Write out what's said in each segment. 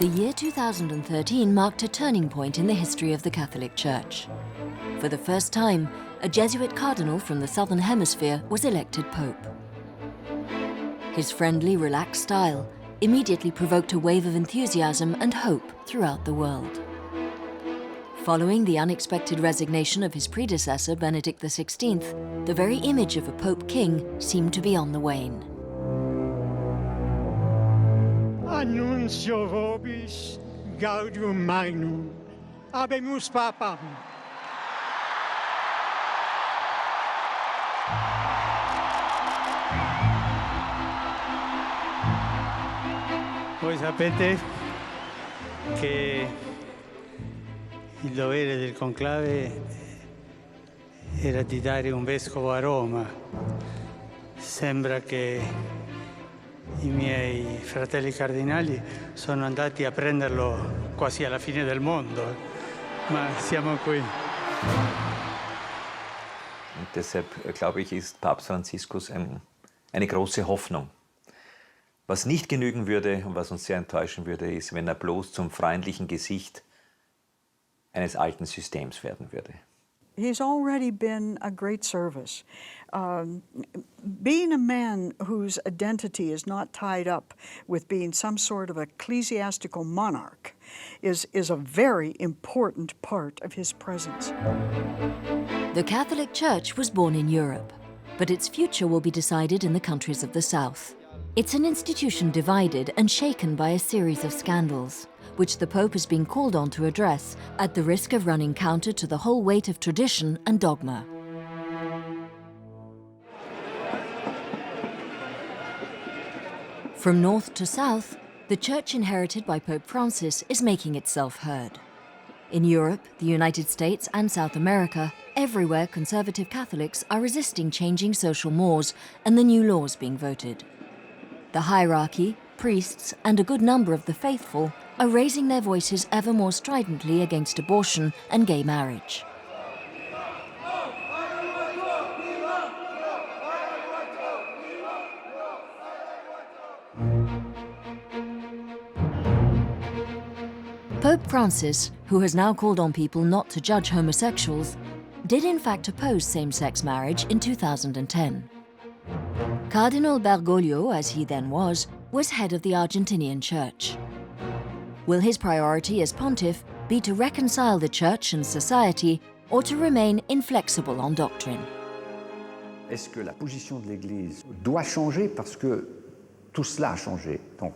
The year 2013 marked a turning point in the history of the Catholic Church. For the first time, a Jesuit cardinal from the Southern Hemisphere was elected Pope. His friendly, relaxed style immediately provoked a wave of enthusiasm and hope throughout the world. Following the unexpected resignation of his predecessor, Benedict XVI, the very image of a Pope King seemed to be on the wane. Annuncio vobis gaudium magnum, habemus papam. Voi sapete che il dovere del conclave era di dare un vescovo a Roma. Sembra che i miei fratelli cardinali sono andati a prenderlo quasi alla fine del mondo, ma siamo qui. Und deshalb, glaube ich, ist Papst Franziskus eine große Hoffnung. Was nicht genügen würde und was uns sehr enttäuschen würde, ist, wenn er bloß zum freundlichen Gesicht eines alten Systems werden würde. He's already been a great service. Being a man whose identity is not tied up with being some sort of ecclesiastical monarch is a very important part of his presence. The Catholic Church was born in Europe, but its future will be decided in the countries of the South. It's an institution divided and shaken by a series of scandals, which the Pope has been called on to address at the risk of running counter to the whole weight of tradition and dogma. From north to south, the Church inherited by Pope Francis is making itself heard. In Europe, the United States and South America, everywhere conservative Catholics are resisting changing social mores and the new laws being voted. The hierarchy, priests, and a good number of the faithful are raising their voices ever more stridently against abortion and gay marriage. Pope Francis, who has now called on people not to judge homosexuals, did in fact oppose same-sex marriage in 2010. Cardinal Bergoglio, as he then was head of the Argentinian Church. Will his priority as pontiff be to reconcile the Church and society or to remain inflexible on doctrine? Est-ce que la position de l'Église doit changer parce que tout cela a changé? Donc,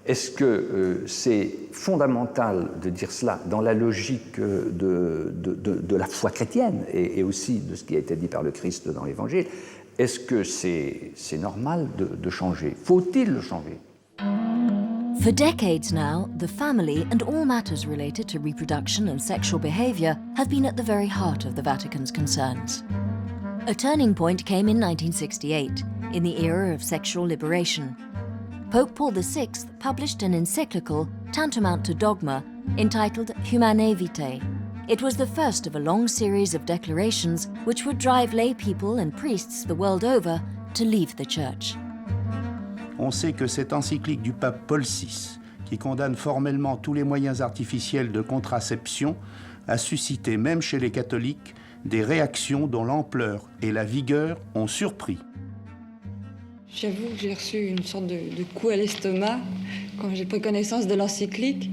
est-ce que c'est fondamental de dire cela dans la logique de la foi chrétienne et aussi de ce qui a été dit par le Christ dans l'Évangile? Est-ce que c'est normal de changer? Faut-il le changer? For decades now, the family and all matters related to reproduction and sexual behavior have been at the very heart of the Vatican's concerns. A turning point came in 1968, in the era of sexual liberation. Pope Paul VI published an encyclical tantamount to dogma entitled Humanae Vitae. It was the first of a long series of declarations which would drive lay people and priests the world over to leave the Church. On sait que cette encyclique du pape Paul VI, qui condamne formellement tous les moyens artificiels de contraception, a suscité, même chez les catholiques, des réactions dont l'ampleur et la vigueur ont surpris. J'avoue que j'ai reçu une sorte de coup à l'estomac quand j'ai pris connaissance de l'encyclique.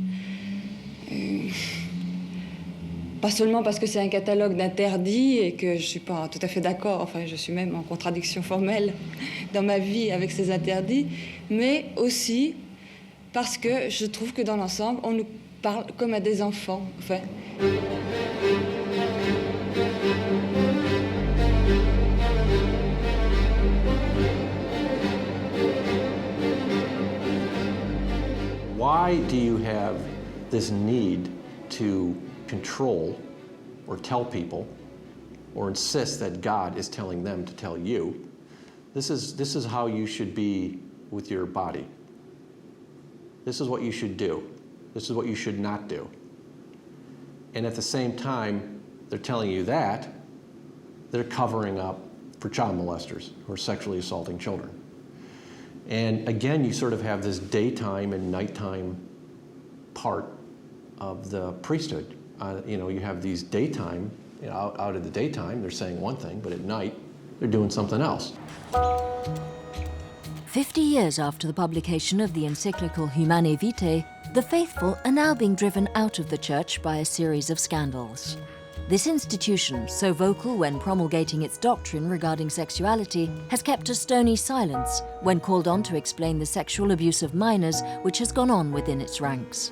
Pas seulement parce que c'est un catalogue d'interdits et que je ne suis pas tout à fait d'accord, enfin je suis même en contradiction formelle dans ma vie avec ces interdits, mais aussi parce que je trouve que dans l'ensemble, on nous parle comme à des enfants. Enfin. Why do you have this need to control or tell people or insist that God is telling them to tell you? This is how you should be with your body. This is what you should do. This is what you should not do. And at the same time, they're telling you that, they're covering up for child molesters who are sexually assaulting children. And again, you sort of have this daytime and nighttime part of the priesthood. You have these daytime, out of the daytime, they're saying one thing, but at night, they're doing something else. 50 years after the publication of the encyclical Humanae Vitae, the faithful are now being driven out of the Church by a series of scandals. This institution, so vocal when promulgating its doctrine regarding sexuality, has kept a stony silence when called on to explain the sexual abuse of minors which has gone on within its ranks.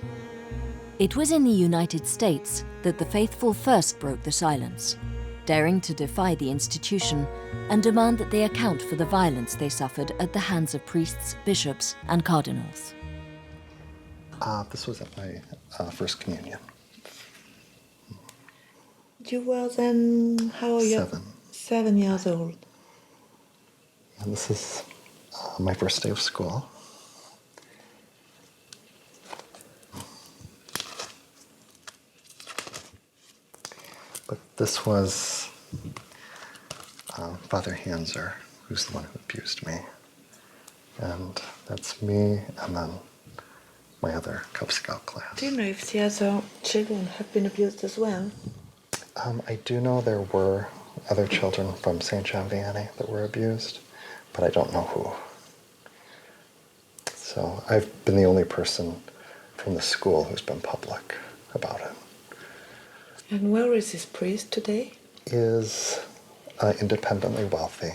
It was in the United States that the faithful first broke the silence, daring to defy the institution and demand that they account for the violence they suffered at the hands of priests, bishops, and cardinals. This was at my first communion. You were then, how old? 7. 7 years old. And this is my first day of school. But this was Father Hanser, who's the one who abused me. And that's me, and then my other Cub Scout class. Do you know if the other children have been abused as well? I do know there were other children from St. John Vianney that were abused, but I don't know who. So I've been the only person from the school who's been public about it. And where is this priest today? Is independently wealthy.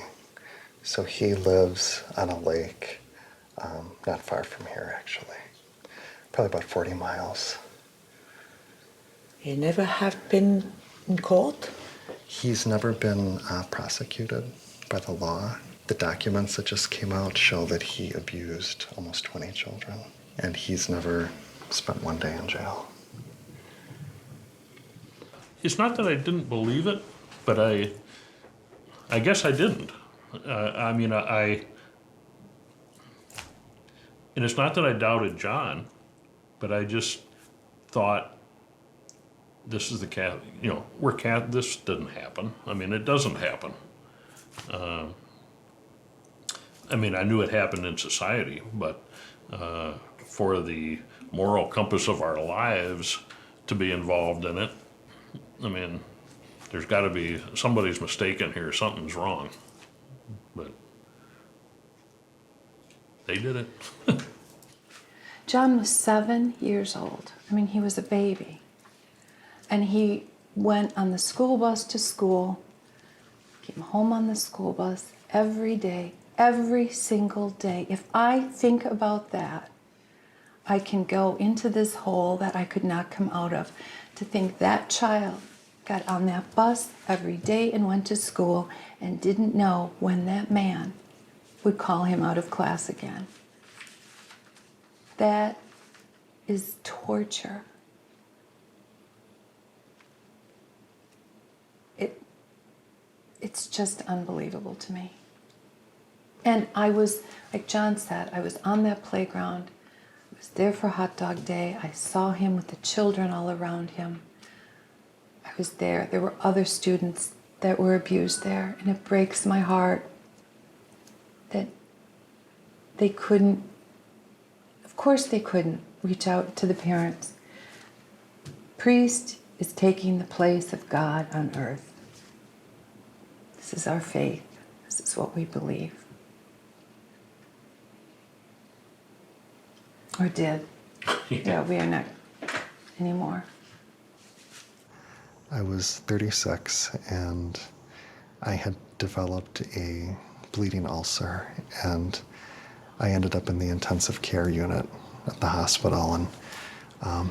So he lives on a lake not far from here, actually. Probably about 40 miles. He never have been in court? He's never been prosecuted by the law. The documents that just came out show that he abused almost 20 children, and he's never spent one day in jail. It's not that I didn't believe it, but I guess I didn't. And it's not that I doubted John, but I just thought, this is the this didn't happen. It doesn't happen. I knew it happened in society, but for the moral compass of our lives to be involved in it, there's got to be, somebody's mistaken here, something's wrong. But they did it. John was 7 years old. He was a baby. And he went on the school bus to school, came home on the school bus every day, every single day. If I think about that, I can go into this hole that I could not come out of. To think that child got on that bus every day and went to school and didn't know when that man would call him out of class again. That is torture. It's just unbelievable to me. And I was, like John said, I was on that playground. I was there for hot dog day. I saw him with the children all around him. I was there. There were other students that were abused there, and it breaks my heart that they couldn't, of course they couldn't reach out to the parents. Priest is taking the place of God on earth. This is our faith. This is what we believe. Or did. Yeah, we are not anymore. I was 36, and I had developed a bleeding ulcer, and I ended up in the intensive care unit at the hospital and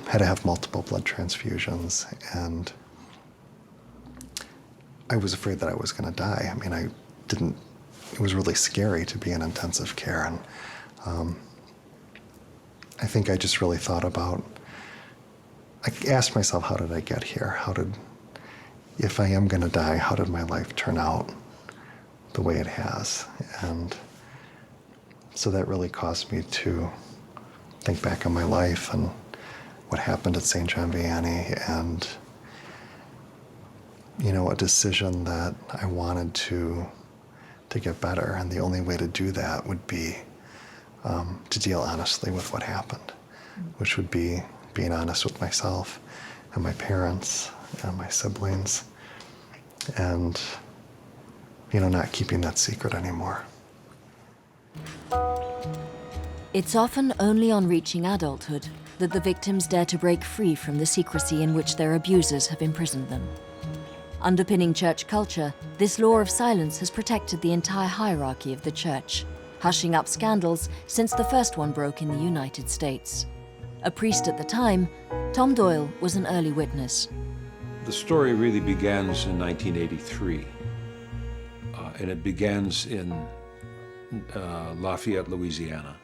had to have multiple blood transfusions, and I was afraid that I was going to die. It was really scary to be in intensive care, and I think I just really thought about, I asked myself, how did I get here? If I am going to die, how did my life turn out the way it has? And so that really caused me to think back on my life and what happened at St. John Vianney, and a decision that I wanted to get better, and the only way to do that would be to deal honestly with what happened, which would be being honest with myself and my parents and my siblings, and, not keeping that secret anymore. It's often only on reaching adulthood that the victims dare to break free from the secrecy in which their abusers have imprisoned them. Underpinning church culture, this law of silence has protected the entire hierarchy of the church, hushing up scandals since the first one broke in the United States. A priest at the time, Tom Doyle was an early witness. The story really begins in 1983, and it begins in Lafayette, Louisiana,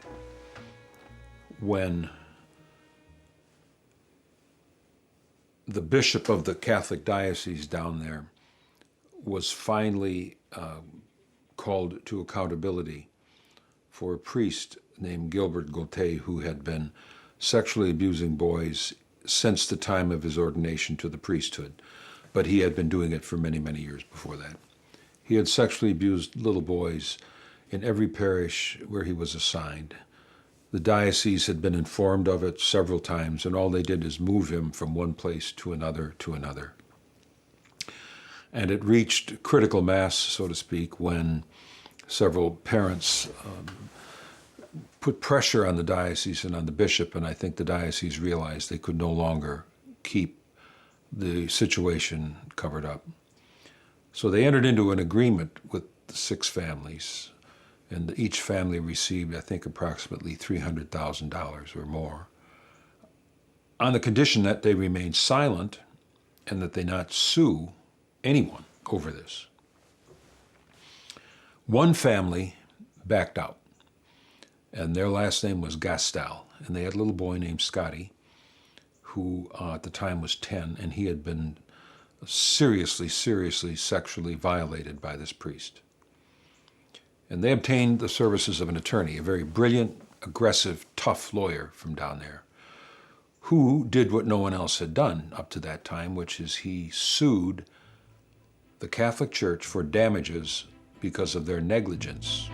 when the bishop of the Catholic diocese down there was finally called to accountability for a priest named Gilbert Gaultier, who had been sexually abusing boys since the time of his ordination to the priesthood, but he had been doing it for many, many years before that. He had sexually abused little boys in every parish where he was assigned. The diocese had been informed of it several times, and all they did is move him from one place to another to another. And it reached critical mass, so to speak, when several parents put pressure on the diocese and on the bishop, and I think the diocese realized they could no longer keep the situation covered up. So they entered into an agreement with the 6 families, and each family received, I think, approximately $300,000 or more, on the condition that they remain silent and that they not sue anyone over this. One family backed out, and their last name was Gastal, and they had a little boy named Scotty, who at the time was 10, and he had been seriously sexually violated by this priest. And they obtained the services of an attorney, a very brilliant, aggressive, tough lawyer from down there, who did what no one else had done up to that time, which is he sued the Catholic Church for damages because of their negligence.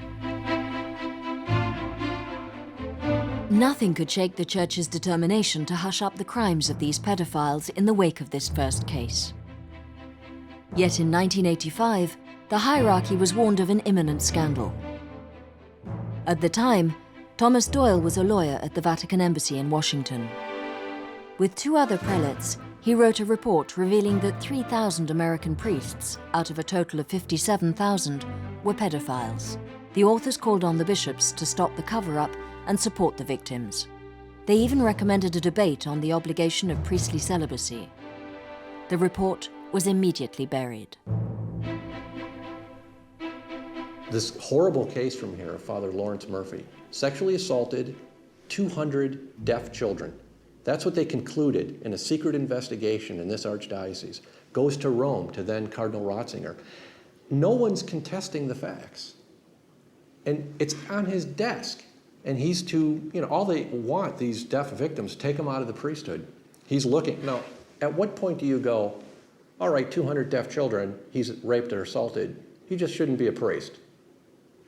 Nothing could shake the Church's determination to hush up the crimes of these pedophiles in the wake of this first case. Yet in 1985, the hierarchy was warned of an imminent scandal. At the time, Thomas Doyle was a lawyer at the Vatican Embassy in Washington. With 2 other prelates, he wrote a report revealing that 3,000 American priests, out of a total of 57,000, were pedophiles. The authors called on the bishops to stop the cover-up and support the victims. They even recommended a debate on the obligation of priestly celibacy. The report was immediately buried. This horrible case from here of Father Lawrence Murphy, sexually assaulted 200 deaf children. That's what they concluded in a secret investigation in this archdiocese. Goes to Rome to then Cardinal Ratzinger. No one's contesting the facts. And it's on his desk. And he's to, all they want, these deaf victims, take them out of the priesthood. He's looking. Now, at what point do you go, all right, 200 deaf children, he's raped or assaulted, he just shouldn't be a priest.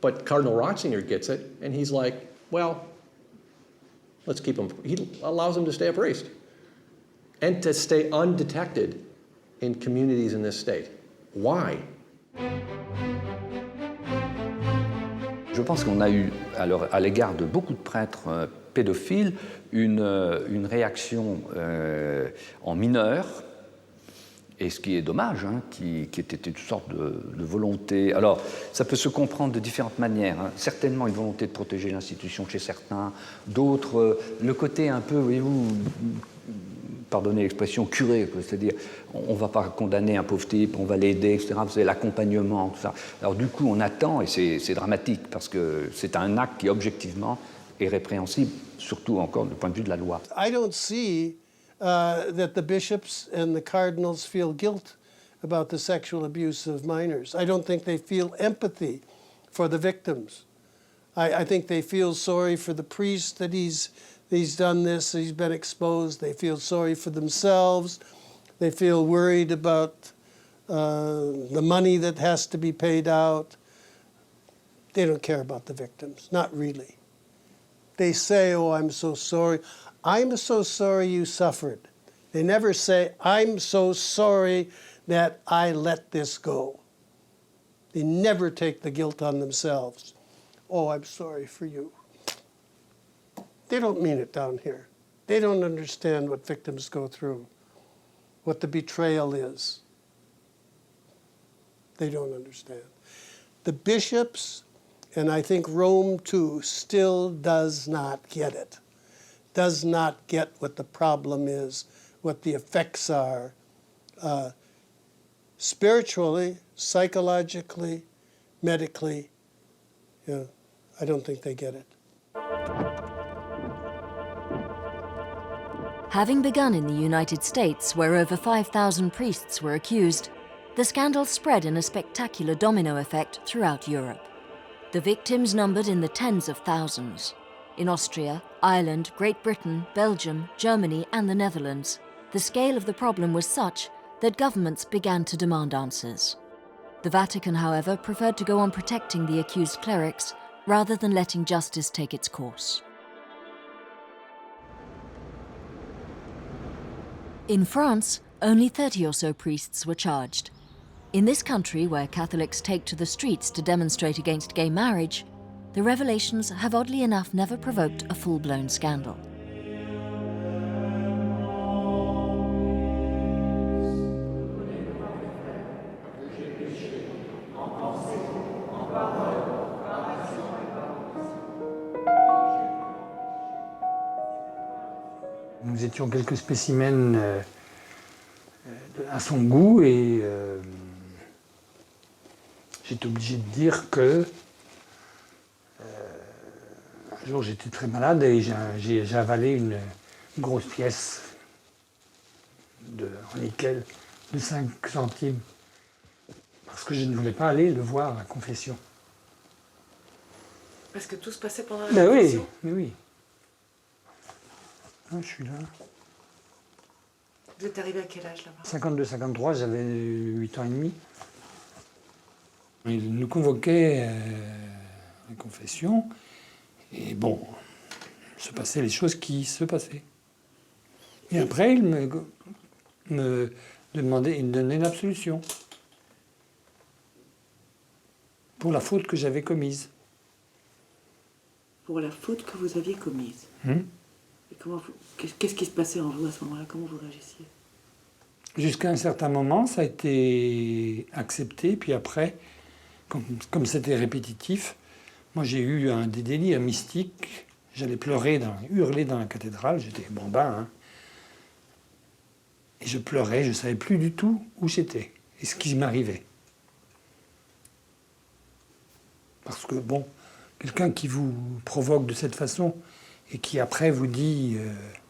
But Cardinal Ratzinger gets it, and he's like, well, let's keep him. He allows him to stay a priest and to stay undetected in communities in this state. Why? Je pense qu'on a eu, à l'égard de beaucoup de prêtres pédophiles, une réaction en mineur, et ce qui est dommage, qui était une sorte de volonté. Alors, ça peut se comprendre de différentes manières. Certainement une volonté de protéger l'institution chez certains, d'autres, le côté un peu, voyez-vous, pardonnez l'expression, curé, c'est-à-dire on ne va pas condamner un pauvre type, on va l'aider, etc. Vous avez l'accompagnement, tout ça. Alors du coup, on attend, et c'est dramatique, parce que c'est un acte qui, objectivement, est répréhensible, surtout encore du point de vue de la loi. I don't see that the bishops and the cardinals feel guilt about the sexual abuse of minors. I don't think they feel empathy for the victims. I think they feel sorry for the priest that he's done this, he's been exposed. They feel sorry for themselves. They feel worried about the money that has to be paid out. They don't care about the victims, not really. They say, oh, I'm so sorry. I'm so sorry you suffered. They never say, I'm so sorry that I let this go. They never take the guilt on themselves. Oh, I'm sorry for you. They don't mean it down here. They don't understand what victims go through, what the betrayal is. They don't understand. The bishops, and I think Rome too, still does not get it. Does not get what the problem is, what the effects are, spiritually, psychologically, medically. I don't think they get it. Having begun in the United States, where over 5,000 priests were accused, the scandal spread in a spectacular domino effect throughout Europe. The victims numbered in the tens of thousands. In Austria, Ireland, Great Britain, Belgium, Germany, and the Netherlands, the scale of the problem was such that governments began to demand answers. The Vatican, however, preferred to go on protecting the accused clerics rather than letting justice take its course. In France, only 30 or so priests were charged. In this country, where Catholics take to the streets to demonstrate against gay marriage, the revelations have oddly enough never provoked a full-blown scandal. Nous étions quelques spécimens à son goût et j'étais obligé de dire que un jour j'étais très malade et j'ai avalé une grosse pièce en nickel de 5 centimes parce que je ne voulais pas aller le voir à la confession. Parce que tout se passait pendant la Mais confession? oui, mais oui. Ah, je suis là. Vous êtes arrivé à quel âge là-bas? 52-53, j'avais 8 ans et demi. Il nous convoquait à la confession, et bon, il se passait les choses qui se passaient. Et après, il me demandait, il me donnait l'absolution pour la faute que j'avais commise. Pour la faute que vous aviez commise. Et qu'est-ce qui se passait en vous à ce moment-là? Comment vous réagissiez? Jusqu'à un certain moment, ça a été accepté, puis après, comme c'était répétitif, moi j'ai eu des délires mystiques. J'allais hurler dans la cathédrale, j'étais bambin, hein. Et je pleurais, je ne savais plus du tout où j'étais et ce qui m'arrivait. Parce que, bon, quelqu'un qui vous provoque de cette façon et qui après vous dit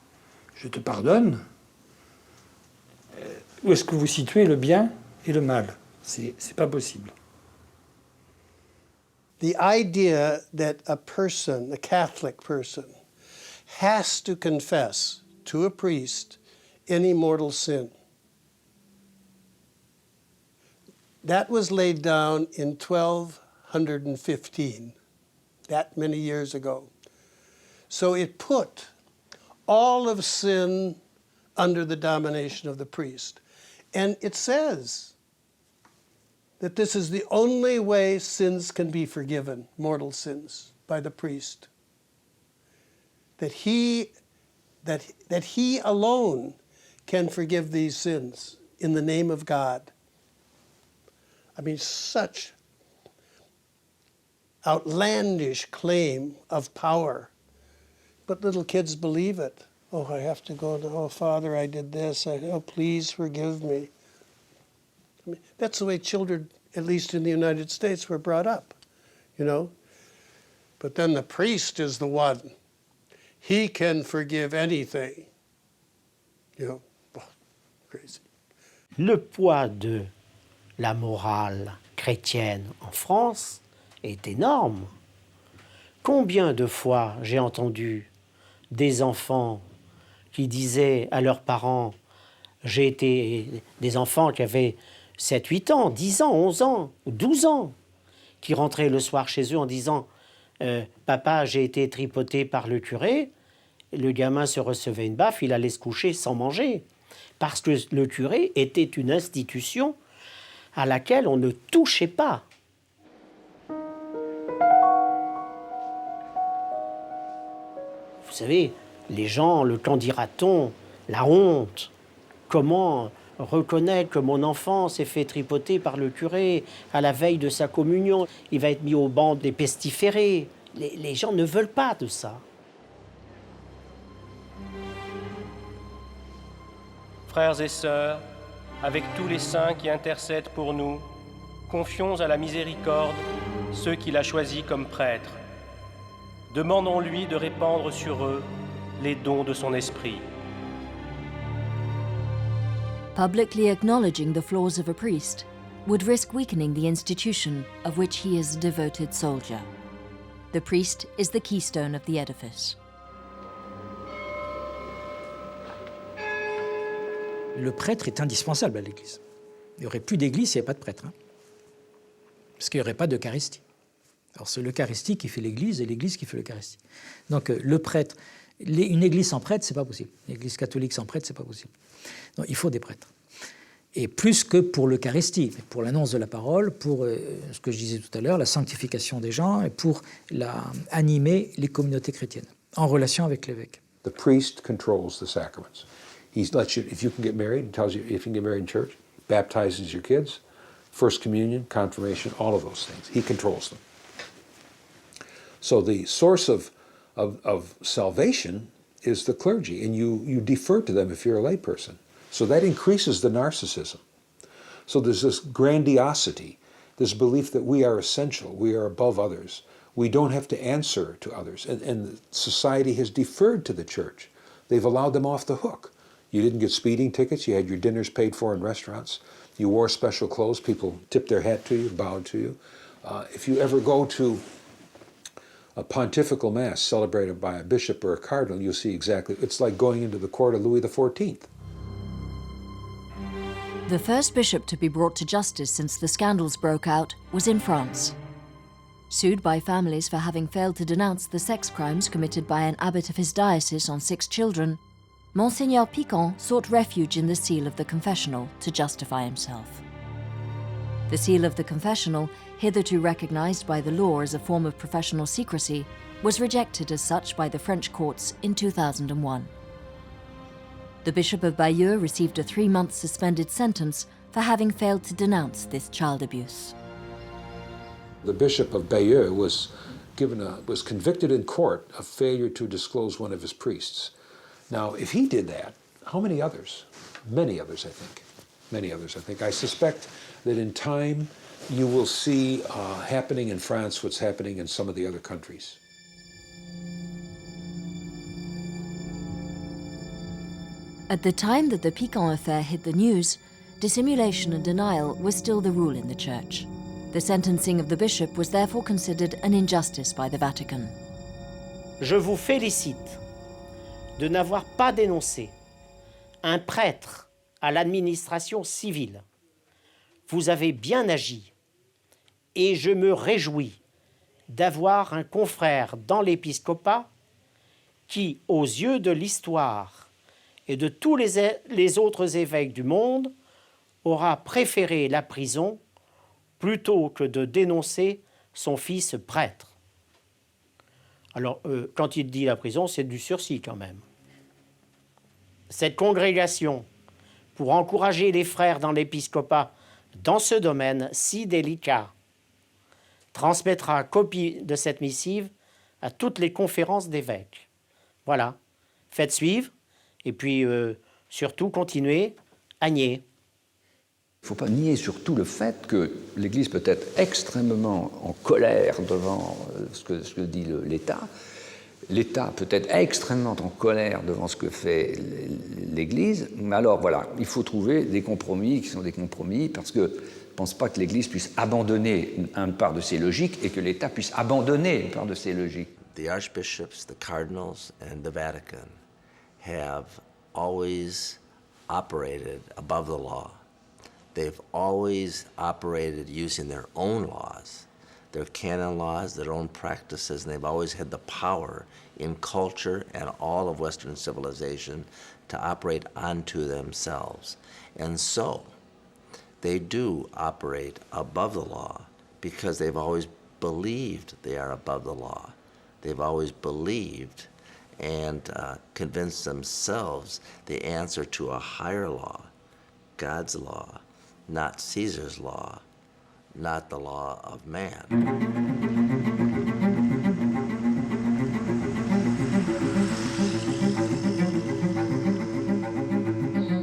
« je te pardonne », où est-ce que vous situez le bien et le mal? C'est pas possible. The idea that a person, a Catholic person, has to confess to a priest any mortal sin. That was laid down in 1215, that many years ago. So it put all of sin under the domination of the priest. And it says that this is the only way sins can be forgiven, mortal sins, by the priest. That he alone can forgive these sins in the name of God. I mean, such outlandish claim of power. But little kids believe it. Oh, I have to go, oh, Father, I did this. Oh, please forgive me. I mean, that's the way children, at least in the United States, were brought up, you know. But then the priest is the one. He can forgive anything. You know, oh, crazy. Le poids de la morale chrétienne en France est énorme. Combien de fois j'ai entendu des enfants qui disaient à leurs parents, j'ai été des enfants qui avaient 7, 8 ans, 10 ans, 11 ans, ou 12 ans, qui rentraient le soir chez eux en disant « Papa, j'ai été tripoté par le curé », le gamin se recevait une baffe, il allait se coucher sans manger. Parce que le curé était une institution à laquelle on ne touchait pas. Vous savez, les gens, le qu'en dira-t-on, la honte, comment reconnaître que mon enfant s'est fait tripoter par le curé à la veille de sa communion, il va être mis au banc des pestiférés. Les gens ne veulent pas de ça. Frères et sœurs, avec tous les saints qui intercèdent pour nous, confions à la miséricorde ceux qu'il a choisis comme prêtres. Demandons-lui de répandre sur eux les dons de son esprit. Publicly acknowledging the flaws of a priest would risk weakening the institution of which he is a devoted soldier. The priest is the keystone of the edifice. Le prêtre est indispensable à l'Église. Il n'y aurait plus d'Église s'il n'y avait pas de prêtre. Parce qu'il n'y aurait pas d'Eucharistie. Alors c'est l'Eucharistie qui fait l'Église et l'Église qui fait l'Eucharistie. Donc le prêtre, une Église sans prêtre, c'est pas possible. L'Église catholique sans prêtre, c'est pas possible. Donc il faut des prêtres. Et plus que pour l'Eucharistie, pour l'annonce de la parole, pour ce que je disais tout à l'heure, la sanctification des gens et pour animer les communautés chrétiennes en relation avec l'évêque. The priest controls the sacraments. He lets you, if you can get married, he tells you if you can get married in church, baptizes your kids, first communion, confirmation, all of those things. He controls them. So the source of salvation is the clergy, and you defer to them if you're a lay person. So that increases the narcissism. So there's this grandiosity, this belief that we are essential, we are above others. We don't have to answer to others. And society has deferred to the church. They've allowed them off the hook. You didn't get speeding tickets, you had your dinners paid for in restaurants, you wore special clothes, people tipped their hat to you, bowed to you. If you ever go to a pontifical mass celebrated by a bishop or a cardinal, you'll see exactly, it's like going into the court of Louis XIV. The first bishop to be brought to justice since the scandals broke out was in France. Sued by families for having failed to denounce the sex crimes committed by an abbot of his diocese on 6 children, Monseigneur Piquant sought refuge in the seal of the confessional to justify himself. The seal of the confessional, hitherto recognized by the law as a form of professional secrecy, was rejected as such by the French courts in 2001. The Bishop of Bayeux received a 3-month suspended sentence for having failed to denounce this child abuse. The Bishop of Bayeux was convicted in court of failure to disclose one of his priests. Now, if he did that, how many others? Many others, I think. Many others, I think. I suspect that in time you will see happening in France what's happening in some of the other countries. At the time that the Piquant affair hit the news, dissimulation and denial was still the rule in the Church. The sentencing of the bishop was therefore considered an injustice by the Vatican. Je vous félicite de n'avoir pas dénoncé un prêtre à l'administration civile. Vous avez bien agi et je me réjouis d'avoir un confrère dans l'épiscopat qui, aux yeux de l'histoire et de tous les autres évêques du monde, aura préféré la prison plutôt que de dénoncer son fils prêtre. Alors, quand il dit la prison, c'est du sursis quand même. Cette congrégation, pour encourager les frères dans l'épiscopat dans ce domaine si délicat, transmettra copie de cette missive à toutes les conférences d'évêques. Voilà, faites suivre, et puis surtout continuez à nier. Il ne faut pas nier surtout le fait que l'Église peut être extrêmement en colère devant ce que dit l'État. L'État peut être extrêmement en colère devant ce que fait l'Église. Mais alors voilà, il faut trouver des compromis qui sont des compromis parce que je ne pense pas que l'Église puisse abandonner une part de ses logiques et que l'État puisse abandonner une part de ses logiques. The archbishops, the cardinals, and the Vatican have always operated above the law. They've always operated using their own laws. their canon laws, their own practices, and they've always had the power in culture and all of Western civilization to operate onto themselves. And so they do operate above the law because they've always believed they are above the law. They've always believed and convinced themselves the answer to a higher law, God's law, not Caesar's law, not the law of man.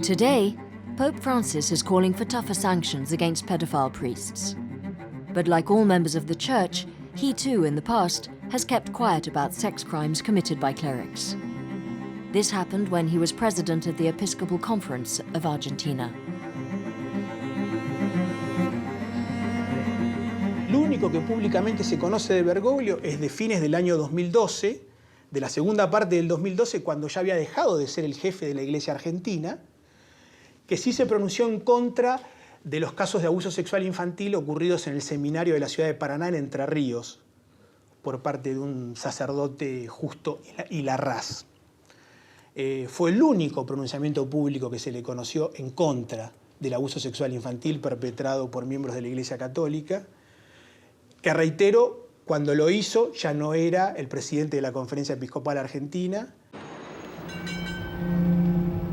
Today, Pope Francis is calling for tougher sanctions against pedophile priests. But like all members of the Church, he too, in the past, has kept quiet about sex crimes committed by clerics. This happened when he was president of the Episcopal Conference of Argentina. Lo único que públicamente se conoce de Bergoglio es de fines del año 2012, de la segunda parte del 2012, cuando ya había dejado de ser el jefe de la Iglesia Argentina, que sí se pronunció en contra de los casos de abuso sexual infantil ocurridos en el seminario de la ciudad de Paraná, en Entre Ríos, por parte de un sacerdote Justo y Larraz. Fue el único pronunciamiento público que se le conoció en contra del abuso sexual infantil perpetrado por miembros de la Iglesia Católica, que, reitero, cuando lo hizo ya no era el presidente de la Conferencia Episcopal Argentina.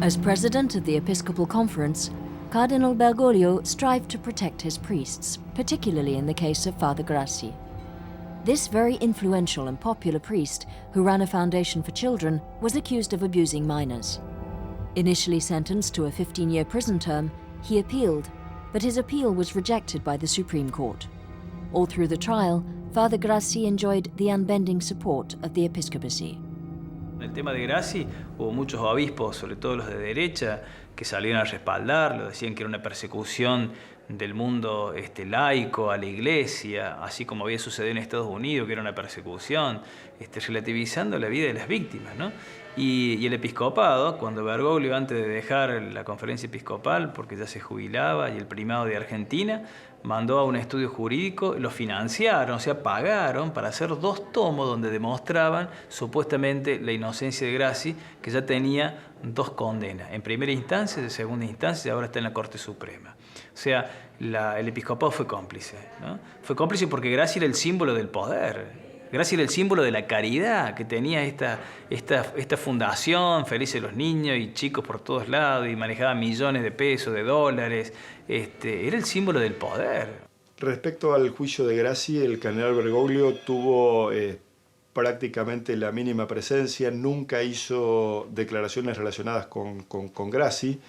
As president of the Episcopal Conference, Cardinal Bergoglio strived to protect his priests, particularly in the case of Father Grassi. This very influential and popular priest, who ran a foundation for children, was accused of abusing minors. Initially sentenced to a 15-year prison term, he appealed, but his appeal was rejected by the Supreme Court. All through the trial, Father Grassi enjoyed the unbending support of the episcopacy. En el tema de Grassi hubo muchos obispos, sobre todo los de derecha, que salieron a respaldarlo, decían que era una persecución del mundo laico a la Iglesia, así como había sucedido en Estados Unidos, que era una persecución, relativizando la vida de las víctimas, ¿no? Y el episcopado, cuando Bergoglio, antes de dejar la conferencia episcopal, porque ya se jubilaba, y el primado de Argentina, mandó a un estudio jurídico, lo financiaron, o sea, pagaron para hacer 2 tomos donde demostraban supuestamente la inocencia de Grassi, que ya tenía 2 condenas, en primera instancia, de segunda instancia, y ahora está en la Corte Suprema. O sea, el episcopado fue cómplice, ¿no? Fue cómplice porque Grassi era el símbolo del poder. Grassi era el símbolo de la caridad que tenía esta fundación, Felices los Niños y chicos por todos lados, y manejaba millones de pesos, de dólares. Era el símbolo del poder. Respecto al juicio de Grassi, el cardenal Bergoglio tuvo prácticamente la mínima presencia, nunca hizo declaraciones relacionadas con Grassi,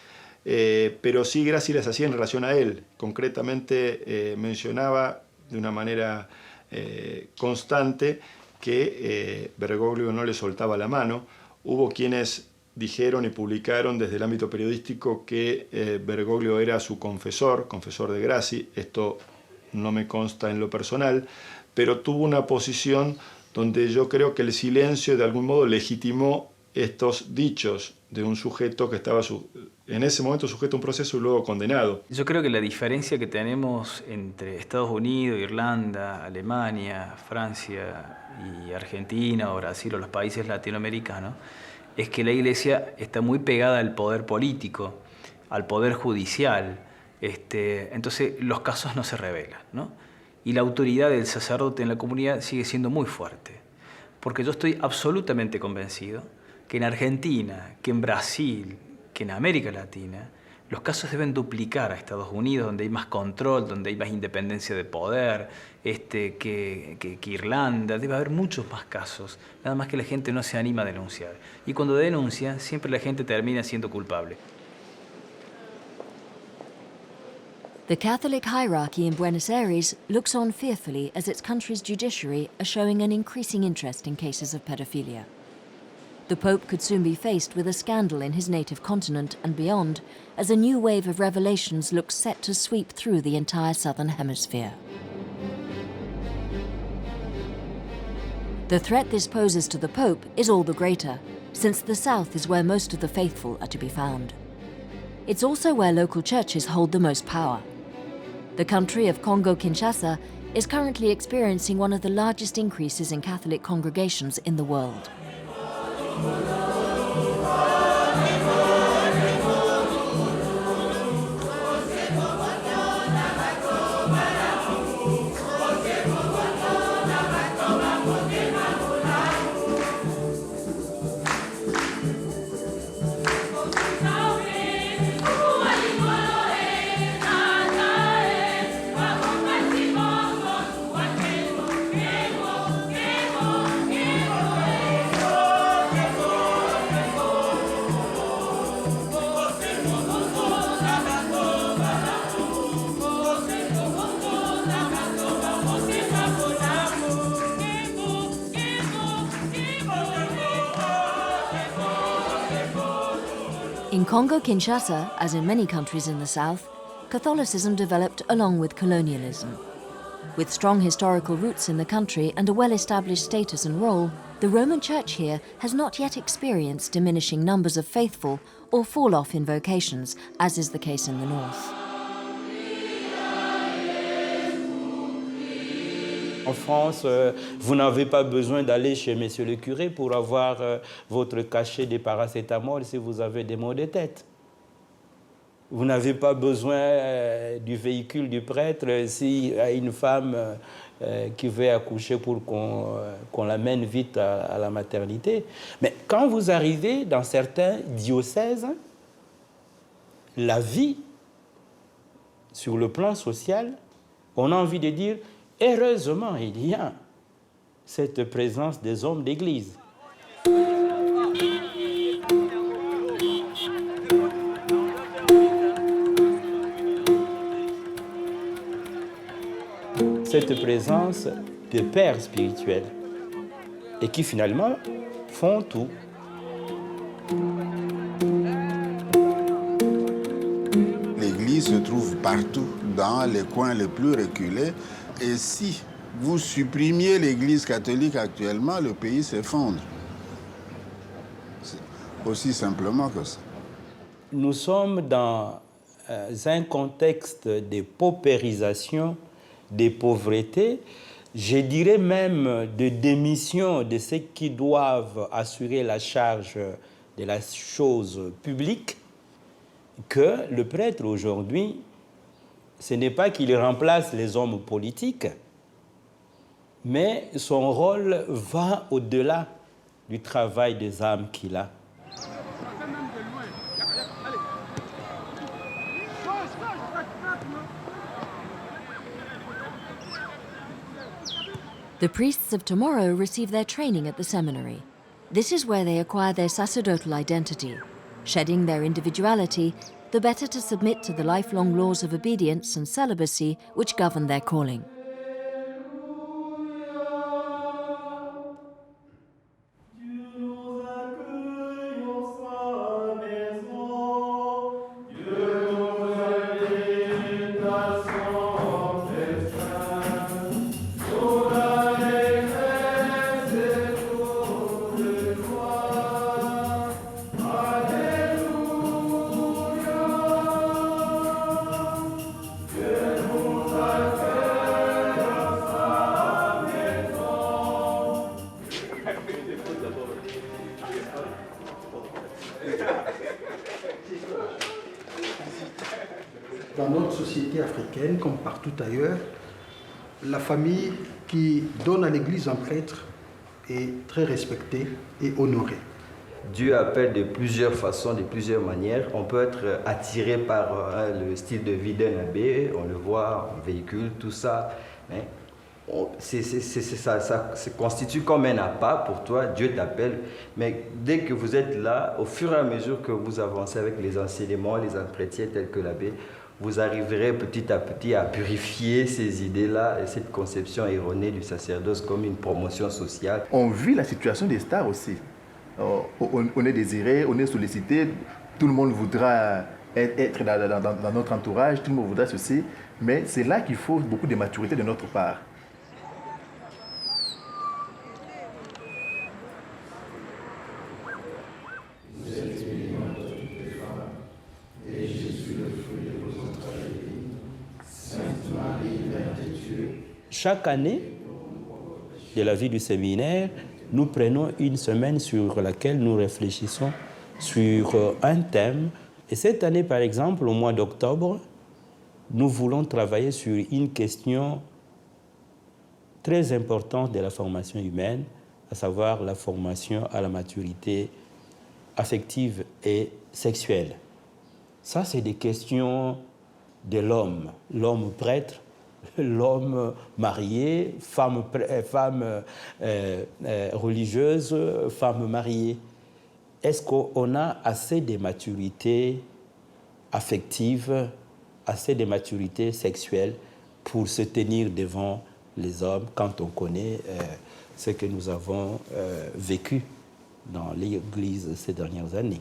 pero sí Grassi las hacía en relación a él. Concretamente mencionaba de una manera constante que Bergoglio no le soltaba la mano. Hubo quienes dijeron y publicaron desde el ámbito periodístico que Bergoglio era su confesor de Grassi. Esto no me consta en lo personal, pero tuvo una posición donde yo creo que el silencio de algún modo legitimó estos dichos de un sujeto que estaba en ese momento sujeto a un proceso y luego condenado. Yo creo que la diferencia que tenemos entre Estados Unidos, Irlanda, Alemania, Francia y Argentina o Brasil o los países latinoamericanos es que la Iglesia está muy pegada al poder político, al poder judicial. Entonces los casos no se revelan, ¿no? Y la autoridad del sacerdote en la comunidad sigue siendo muy fuerte. Porque yo estoy absolutamente convencido que en Argentina, que en Brasil, que en América Latina, los casos deben duplicar a Estados Unidos, donde hay más control, donde hay más independencia de poder, que Irlanda. Debe haber muchos más casos, nada más que la gente no se anima a denunciar. Y cuando denuncia, siempre la gente termina siendo culpable. The Catholic hierarchy in Buenos Aires looks on fearfully as its country's judiciary are showing an increasing interest in cases of pedophilia. The Pope could soon be faced with a scandal in his native continent and beyond, as a new wave of revelations looks set to sweep through the entire southern hemisphere. The threat this poses to the Pope is all the greater, since the south is where most of the faithful are to be found. It's also where local churches hold the most power. The country of Congo-Kinshasa is currently experiencing one of the largest increases in Catholic congregations in the world. In Congo-Kinshasa, as in many countries in the south, Catholicism developed along with colonialism. With strong historical roots in the country and a well-established status and role, the Roman Church here has not yet experienced diminishing numbers of faithful or fall-off in vocations, as is the case in the north. En France, vous n'avez pas besoin d'aller chez monsieur le curé pour avoir votre cachet de paracétamol si vous avez des maux de tête. Vous n'avez pas besoin du véhicule du prêtre s'il y a une femme qui veut accoucher pour qu'on l'amène vite à la maternité. Mais quand vous arrivez dans certains diocèses, la vie, sur le plan social, on a envie de dire « heureusement, il y a cette présence des hommes d'Église ». Cette présence de pères spirituels et qui finalement font tout. L'Église se trouve partout, dans les coins les plus reculés. Et si vous supprimiez l'Église catholique actuellement, le pays s'effondre. C'est aussi simplement que ça. Nous sommes dans un contexte de paupérisation, de pauvreté, je dirais même de démission de ceux qui doivent assurer la charge de la chose publique, que le prêtre aujourd'hui, ce n'est pas qu'il remplace les hommes politiques, mais son rôle va au-delà du travail des âmes qu'il a. The priests of tomorrow receive their training at the seminary. This is where they acquire their sacerdotal identity, shedding their individuality, the better to submit to the lifelong laws of obedience and celibacy which govern their calling. Dans notre société africaine, comme partout ailleurs, la famille qui donne à l'Église un prêtre est très respectée et honorée. Dieu appelle de plusieurs façons, de plusieurs manières. On peut être attiré par le style de vie d'un abbé, on le voit, on véhicule, tout ça. Mais ça se constitue comme un appât pour toi, Dieu t'appelle. Mais dès que vous êtes là, au fur et à mesure que vous avancez avec les enseignements, les entretiens tels que l'abbé, vous arriverez petit à petit à purifier ces idées-là et cette conception erronée du sacerdoce comme une promotion sociale. On vit la situation des stars aussi. On est désiré, on est sollicité, tout le monde voudra être dans notre entourage, tout le monde voudra ceci, mais c'est là qu'il faut beaucoup de maturité de notre part. chaque année de la vie du séminaire, nous prenons une semaine sur laquelle nous réfléchissons sur un thème. Et cette année, par exemple, au mois d'octobre, nous voulons travailler sur une question très importante de la formation humaine, à savoir la formation à la maturité affective et sexuelle. Ça, c'est des questions de l'homme prêtre, l'homme marié, femme religieuse, femme mariée. Est-ce qu'on a assez de maturité affective, assez de maturité sexuelle pour se tenir devant les hommes quand on connaît ce que nous avons vécu dans l'Église ces dernières années?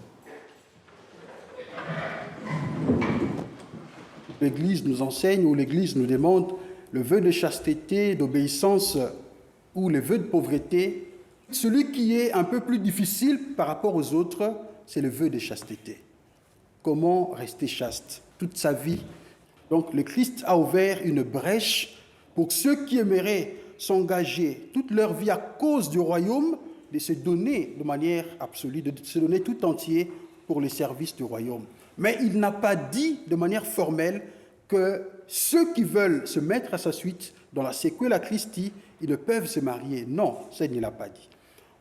L'Église nous enseigne ou l'Église nous demande le vœu de chasteté, d'obéissance ou le vœu de pauvreté. Celui qui est un peu plus difficile par rapport aux autres, c'est le vœu de chasteté. Comment rester chaste toute sa vie? Donc le Christ a ouvert une brèche pour ceux qui aimeraient s'engager toute leur vie à cause du royaume, de se donner de manière absolue, de se donner tout entier pour le service du royaume. Mais il n'a pas dit de manière formelle que ceux qui veulent se mettre à sa suite dans la sequela Christi, ils ne peuvent se marier. Non, ça il ne l'a pas dit.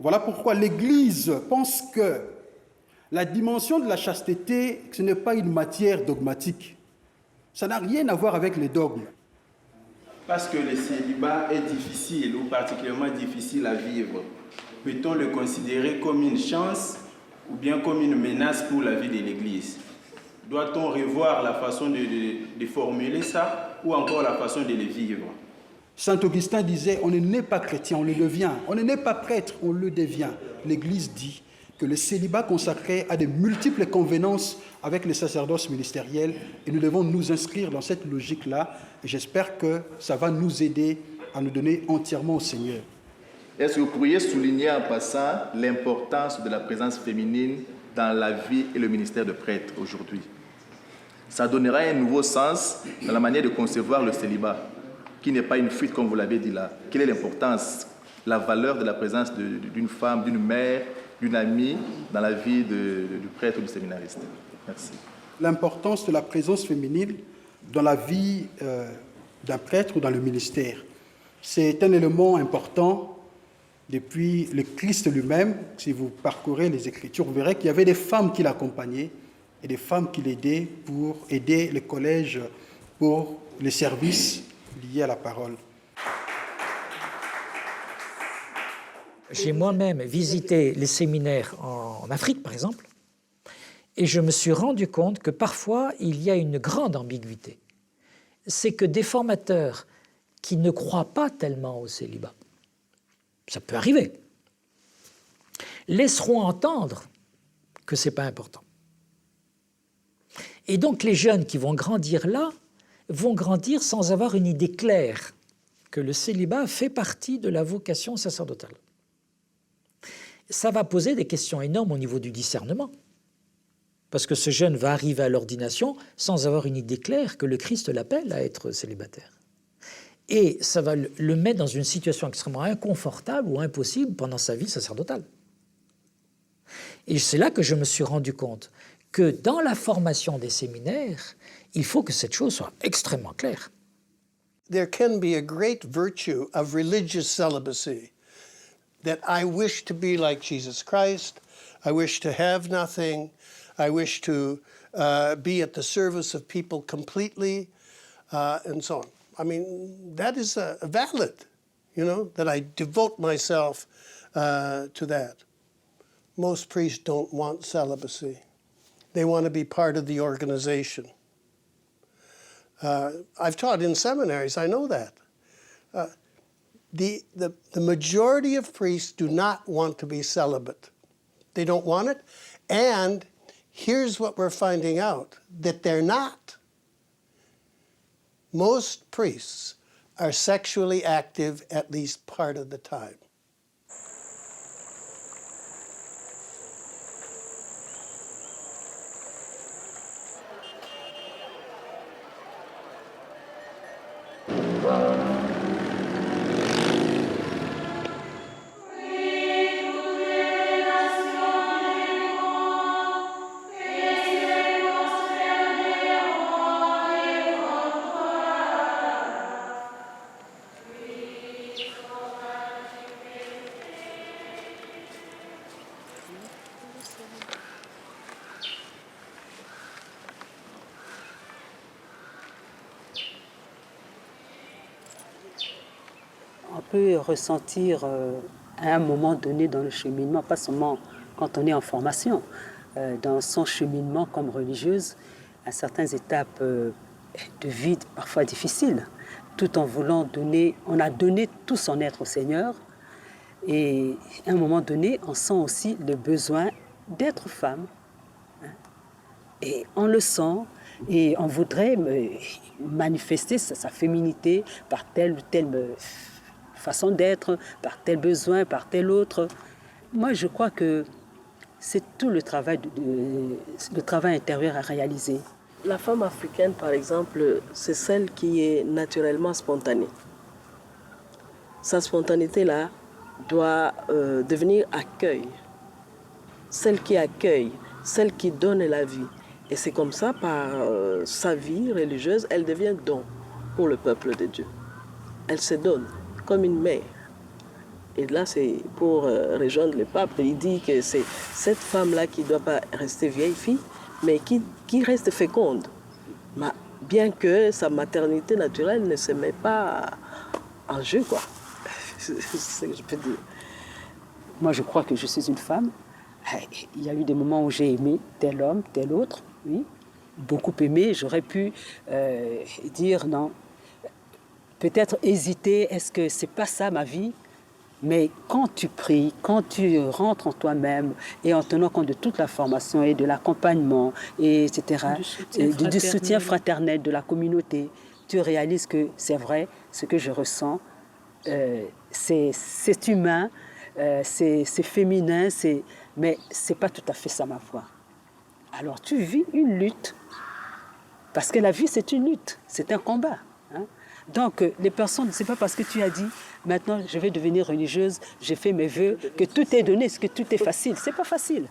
Voilà pourquoi l'Église pense que la dimension de la chasteté, ce n'est pas une matière dogmatique. Ça n'a rien à voir avec les dogmes. Parce que le célibat est difficile ou particulièrement difficile à vivre, peut-on le considérer comme une chance ou bien comme une menace pour la vie de l'Église? Doit-on revoir la façon de formuler ça ou encore la façon de le vivre? Saint Augustin disait, on ne naît pas chrétien, on le devient. On ne naît pas prêtre, on le devient. L'Église dit que le célibat consacré a de multiples convenances avec le sacerdoce ministériel et nous devons nous inscrire dans cette logique-là. Et j'espère que ça va nous aider à nous donner entièrement au Seigneur. Est-ce que vous pourriez souligner en passant l'importance de la présence féminine dans la vie et le ministère de prêtre aujourd'hui? Ça donnera un nouveau sens dans la manière de concevoir le célibat, qui n'est pas une fuite comme vous l'avez dit là. Quelle est l'importance, la valeur de la présence d'une femme, d'une mère, d'une amie dans la vie du prêtre ou du séminariste? Merci. L'importance de la présence féminine dans la vie d'un prêtre ou dans le ministère, c'est un élément important depuis le Christ lui-même. Si vous parcourez les Écritures, vous verrez qu'il y avait des femmes qui l'accompagnaient et des femmes qui l'aidaient pour aider le collège pour les services liés à la parole. J'ai moi-même visité les séminaires en Afrique, par exemple, et je me suis rendu compte que parfois, il y a une grande ambiguïté. C'est que des formateurs qui ne croient pas tellement au célibat, ça peut arriver, laisseront entendre que ce n'est pas important. Et donc les jeunes qui vont grandir là, vont grandir sans avoir une idée claire que le célibat fait partie de la vocation sacerdotale. Ça va poser des questions énormes au niveau du discernement, parce que ce jeune va arriver à l'ordination sans avoir une idée claire que le Christ l'appelle à être célibataire. Et ça va le mettre dans une situation extrêmement inconfortable ou impossible pendant sa vie sacerdotale. Et c'est là que je me suis rendu compte que dans la formation des séminaires, il faut que cette chose soit extrêmement claire. There can be a great virtue of religious celibacy, that I wish to be like Jesus Christ, I wish to have nothing, I wish to be at the service of people completely, and so on. I mean, that is valid, you know, that I devote myself to that. Most priests don't want celibacy. They want to be part of the organization. I've taught in seminaries, I know that. The majority of priests do not want to be celibate. They don't want it. And here's what we're finding out, that they're not. Most priests are sexually active at least part of the time. peut ressentir à un moment donné dans le cheminement, pas seulement quand on est en formation, dans son cheminement comme religieuse, à certaines étapes de vie parfois difficiles, tout en voulant donner, on a donné tout son être au Seigneur, et à un moment donné, on sent aussi le besoin d'être femme. Et on le sent, et on voudrait manifester sa féminité par telle ou telle façon d'être, par tel besoin, par tel autre. Moi, je crois que c'est tout le travail intérieur à réaliser. La femme africaine, par exemple, c'est celle qui est naturellement spontanée. Sa spontanéité-là doit devenir accueil. Celle qui accueille, celle qui donne la vie. Et c'est comme ça, par sa vie religieuse, elle devient don pour le peuple de Dieu. Elle se donne comme une mère. Et là, c'est pour rejoindre le pape, il dit que c'est cette femme-là qui ne doit pas rester vieille fille, mais qui reste féconde. Bien que sa maternité naturelle ne se met pas en jeu, quoi. C'est ce que je peux dire. Moi, je crois que je suis une femme. Il y a eu des moments où j'ai aimé tel homme, tel autre, oui. Beaucoup aimé. J'aurais pu dire non. Peut-être hésiter, est-ce que c'est pas ça ma vie? Mais quand tu pries, quand tu rentres en toi-même et en tenant compte de toute la formation et de l'accompagnement, et etc., du soutien fraternel de la communauté, tu réalises que c'est vrai, ce que je ressens, c'est humain, c'est féminin, mais ce n'est pas tout à fait ça ma voix. Alors tu vis une lutte, parce que la vie c'est une lutte, c'est un combat. Hein? Donc les personnes, ce n'est pas parce que tu as dit maintenant je vais devenir religieuse, j'ai fait mes vœux, que tout est donné, que tout est facile. Ce n'est pas facile.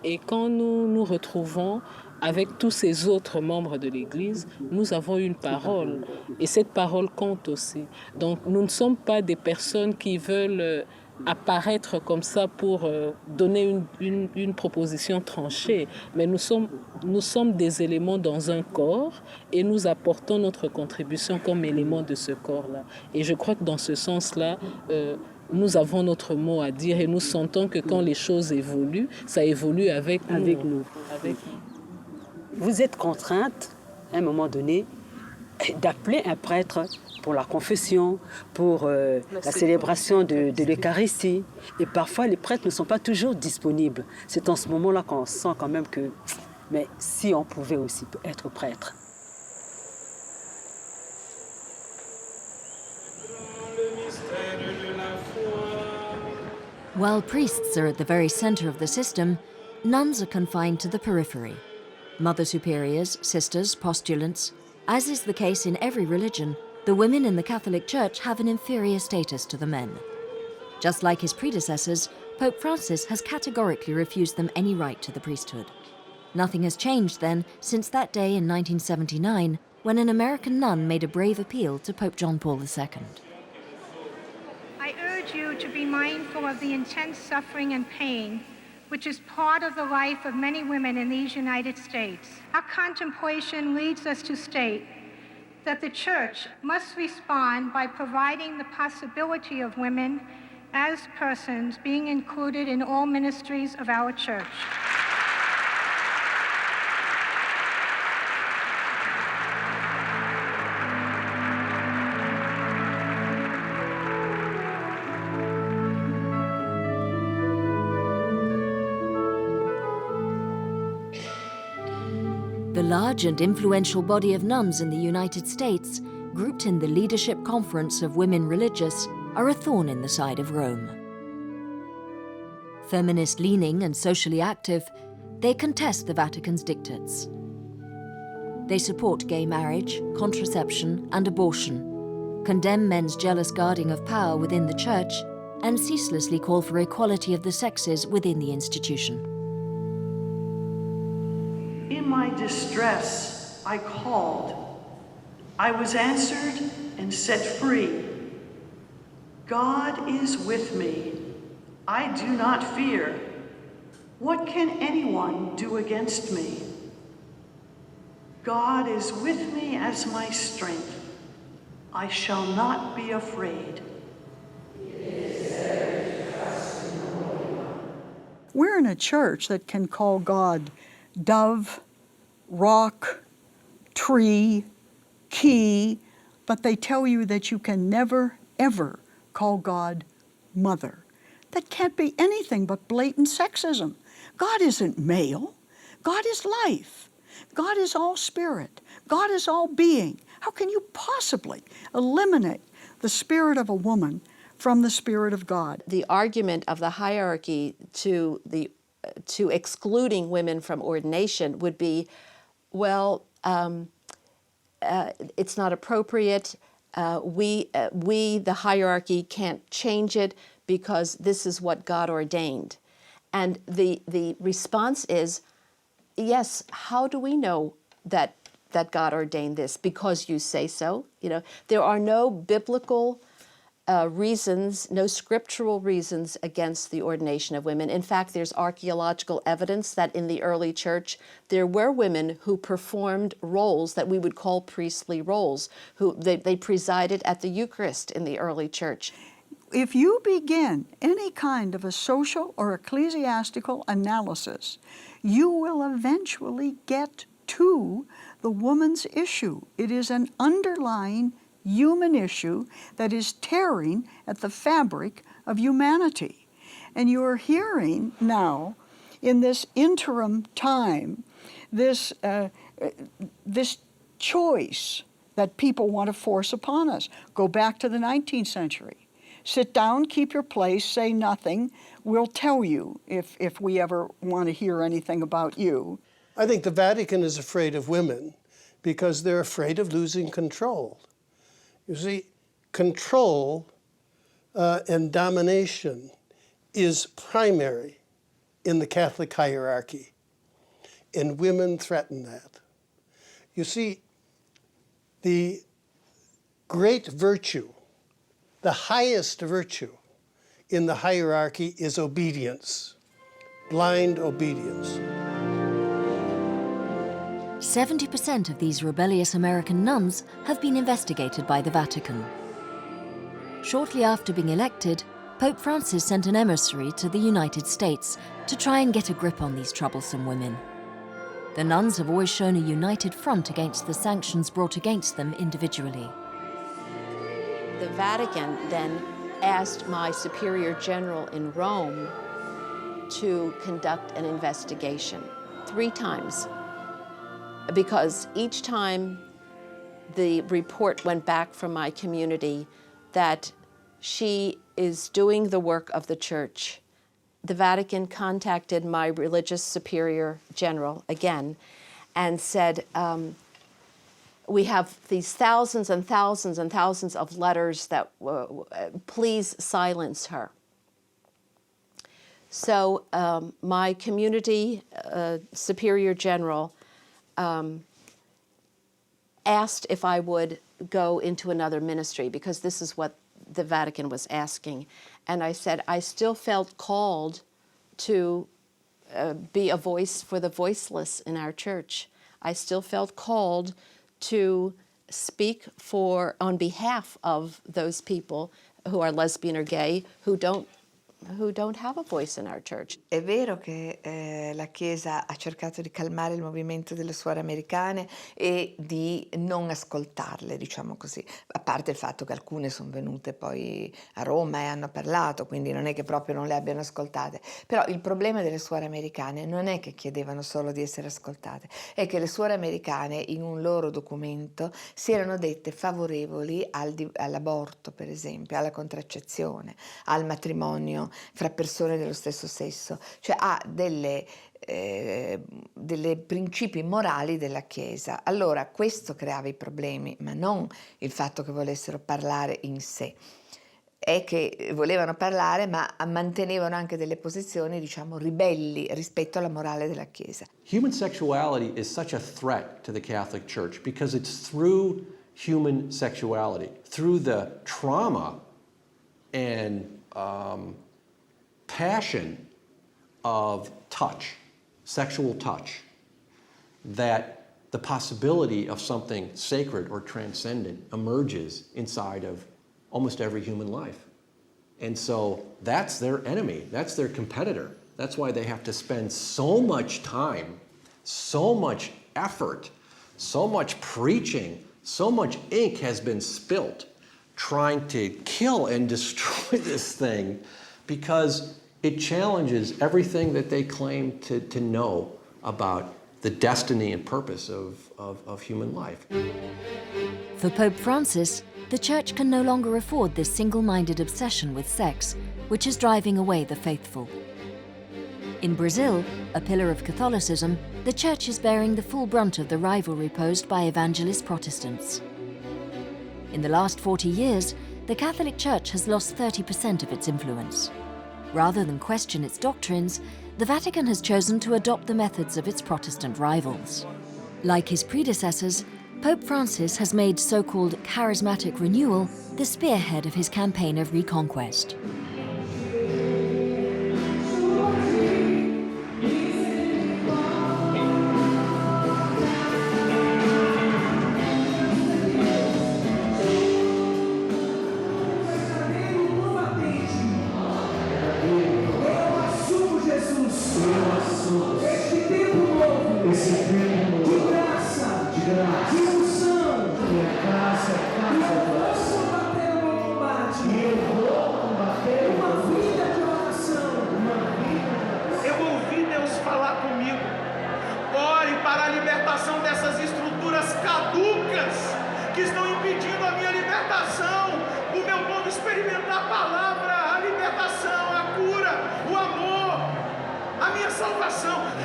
Et quand nous nous retrouvons avec tous ces autres membres de l'Église, nous avons une parole. Et cette parole compte aussi. Donc nous ne sommes pas des personnes qui veulent apparaître comme ça pour donner une proposition tranchée. Mais nous sommes des éléments dans un corps et nous apportons notre contribution comme élément de ce corps-là. Et je crois que dans ce sens-là, nous avons notre mot à dire et nous sentons que quand les choses évoluent, ça évolue avec nous. Vous êtes contrainte, à un moment donné, d'appeler un prêtre pour la confession, pour la célébration de l'Eucharistie. Et parfois, les prêtres ne sont pas toujours disponibles. C'est en ce moment-là qu'on sent quand même que, mais si on pouvait aussi être prêtre. While priests are at the very center of the system, nuns are confined to the periphery. Mother superiors, sisters, postulants. As is the case in every religion, the women in the Catholic Church have an inferior status to the men. Just like his predecessors, Pope Francis has categorically refused them any right to the priesthood. Nothing has changed then since that day in 1979, when an American nun made a brave appeal to Pope John Paul II. I urge you to be mindful of the intense suffering and pain which is part of the life of many women in these United States. Our contemplation leads us to state that the Church must respond by providing the possibility of women as persons being included in all ministries of our Church. The large and influential body of nuns in the United States, grouped in the Leadership Conference of Women Religious, are a thorn in the side of Rome. Feminist-leaning and socially active, they contest the Vatican's dictates. They support gay marriage, contraception, and abortion, condemn men's jealous guarding of power within the Church, and ceaselessly call for equality of the sexes within the institution. In my distress, I called. I was answered and set free. God is with me. I do not fear. What can anyone do against me? God is with me as my strength. I shall not be afraid. We're in a church that can call God dove, rock, tree, key, but they tell you that you can never, ever call God mother. That can't be anything but blatant sexism. God isn't male. God is life. God is all spirit. God is all being. How can you possibly eliminate the spirit of a woman from the spirit of God? The argument of the hierarchy to excluding women from ordination would be, well, it's not appropriate. We, the hierarchy, can't change it because this is what God ordained. And the response is, yes, how do we know that God ordained this? Because you say so. You know, there are no biblical reasons, no scriptural reasons against the ordination of women. In fact, there's archaeological evidence that in the early church, there were women who performed roles that we would call priestly roles, they presided at the Eucharist in the early church. If you begin any kind of a social or ecclesiastical analysis, you will eventually get to the woman's issue. It is an underlying human issue that is tearing at the fabric of humanity. And you are hearing now, in this interim time, this choice that people want to force upon us. Go back to the 19th century. Sit down, keep your place, say nothing. We'll tell you if we ever want to hear anything about you. I think the Vatican is afraid of women because they're afraid of losing control. You see, control and domination is primary in the Catholic hierarchy, and women threaten that. You see, the great virtue, the highest virtue in the hierarchy is obedience, blind obedience. 70% of these rebellious American nuns have been investigated by the Vatican. Shortly after being elected, Pope Francis sent an emissary to the United States to try and get a grip on these troublesome women. The nuns have always shown a united front against the sanctions brought against them individually. The Vatican then asked my Superior General in Rome to conduct an investigation 3 times, because each time the report went back from my community that she is doing the work of the Church, the Vatican contacted my religious Superior General again and said, we have these thousands and thousands and thousands of letters that please silence her. So my community Superior General asked if I would go into another ministry, because this is what the Vatican was asking. And I said I still felt called to be a voice for the voiceless in our church. I still felt called to speak on behalf of those people who are lesbian or gay, who don't have a voice in our church. È vero che la Chiesa ha cercato di calmare il movimento delle suore americane e di non ascoltarle, diciamo così, a parte il fatto che alcune sono venute poi a Roma e hanno parlato, quindi non è che proprio non le abbiano ascoltate. Però il problema delle suore americane non è che chiedevano solo di essere ascoltate, è che le suore americane in un loro documento si erano dette favorevoli all'aborto, per esempio, alla contraccezione, al matrimonio fra persone dello stesso sesso, cioè ha delle principi morali della Chiesa. Allora questo creava i problemi, ma non il fatto che volessero parlare in sé. È che volevano parlare, ma mantenevano anche delle posizioni, diciamo, ribelli rispetto alla morale della Chiesa. Human sexuality is such a threat to the Catholic Church because it's through human sexuality, through the trauma and passion of touch, sexual touch, that the possibility of something sacred or transcendent emerges inside of almost every human life. And so that's their enemy, that's their competitor. That's why they have to spend so much time, so much effort, so much preaching, so much ink has been spilt trying to kill and destroy this thing because it challenges everything that they claim to know about the destiny and purpose of human life. For Pope Francis, the Church can no longer afford this single-minded obsession with sex, which is driving away the faithful. In Brazil, a pillar of Catholicism, the Church is bearing the full brunt of the rivalry posed by evangelist Protestants. In the last 40 years, the Catholic Church has lost 30% of its influence. Rather than question its doctrines, the Vatican has chosen to adopt the methods of its Protestant rivals. Like his predecessors, Pope Francis has made so-called charismatic renewal the spearhead of his campaign of reconquest.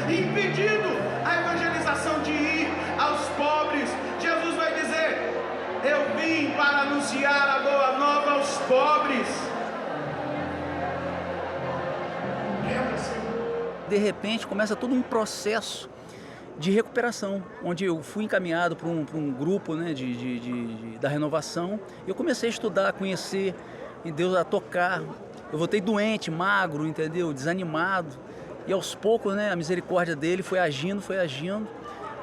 Impedindo a evangelização de ir aos pobres, Jesus vai dizer: eu vim para anunciar a boa nova aos pobres. De repente começa todo um processo de recuperação, onde eu fui encaminhado para um grupo, né, da renovação. Eu comecei a estudar, a conhecer, em Deus, a tocar. Eu voltei doente, magro, entendeu? Desanimado. E aos poucos, né, a misericórdia dele foi agindo.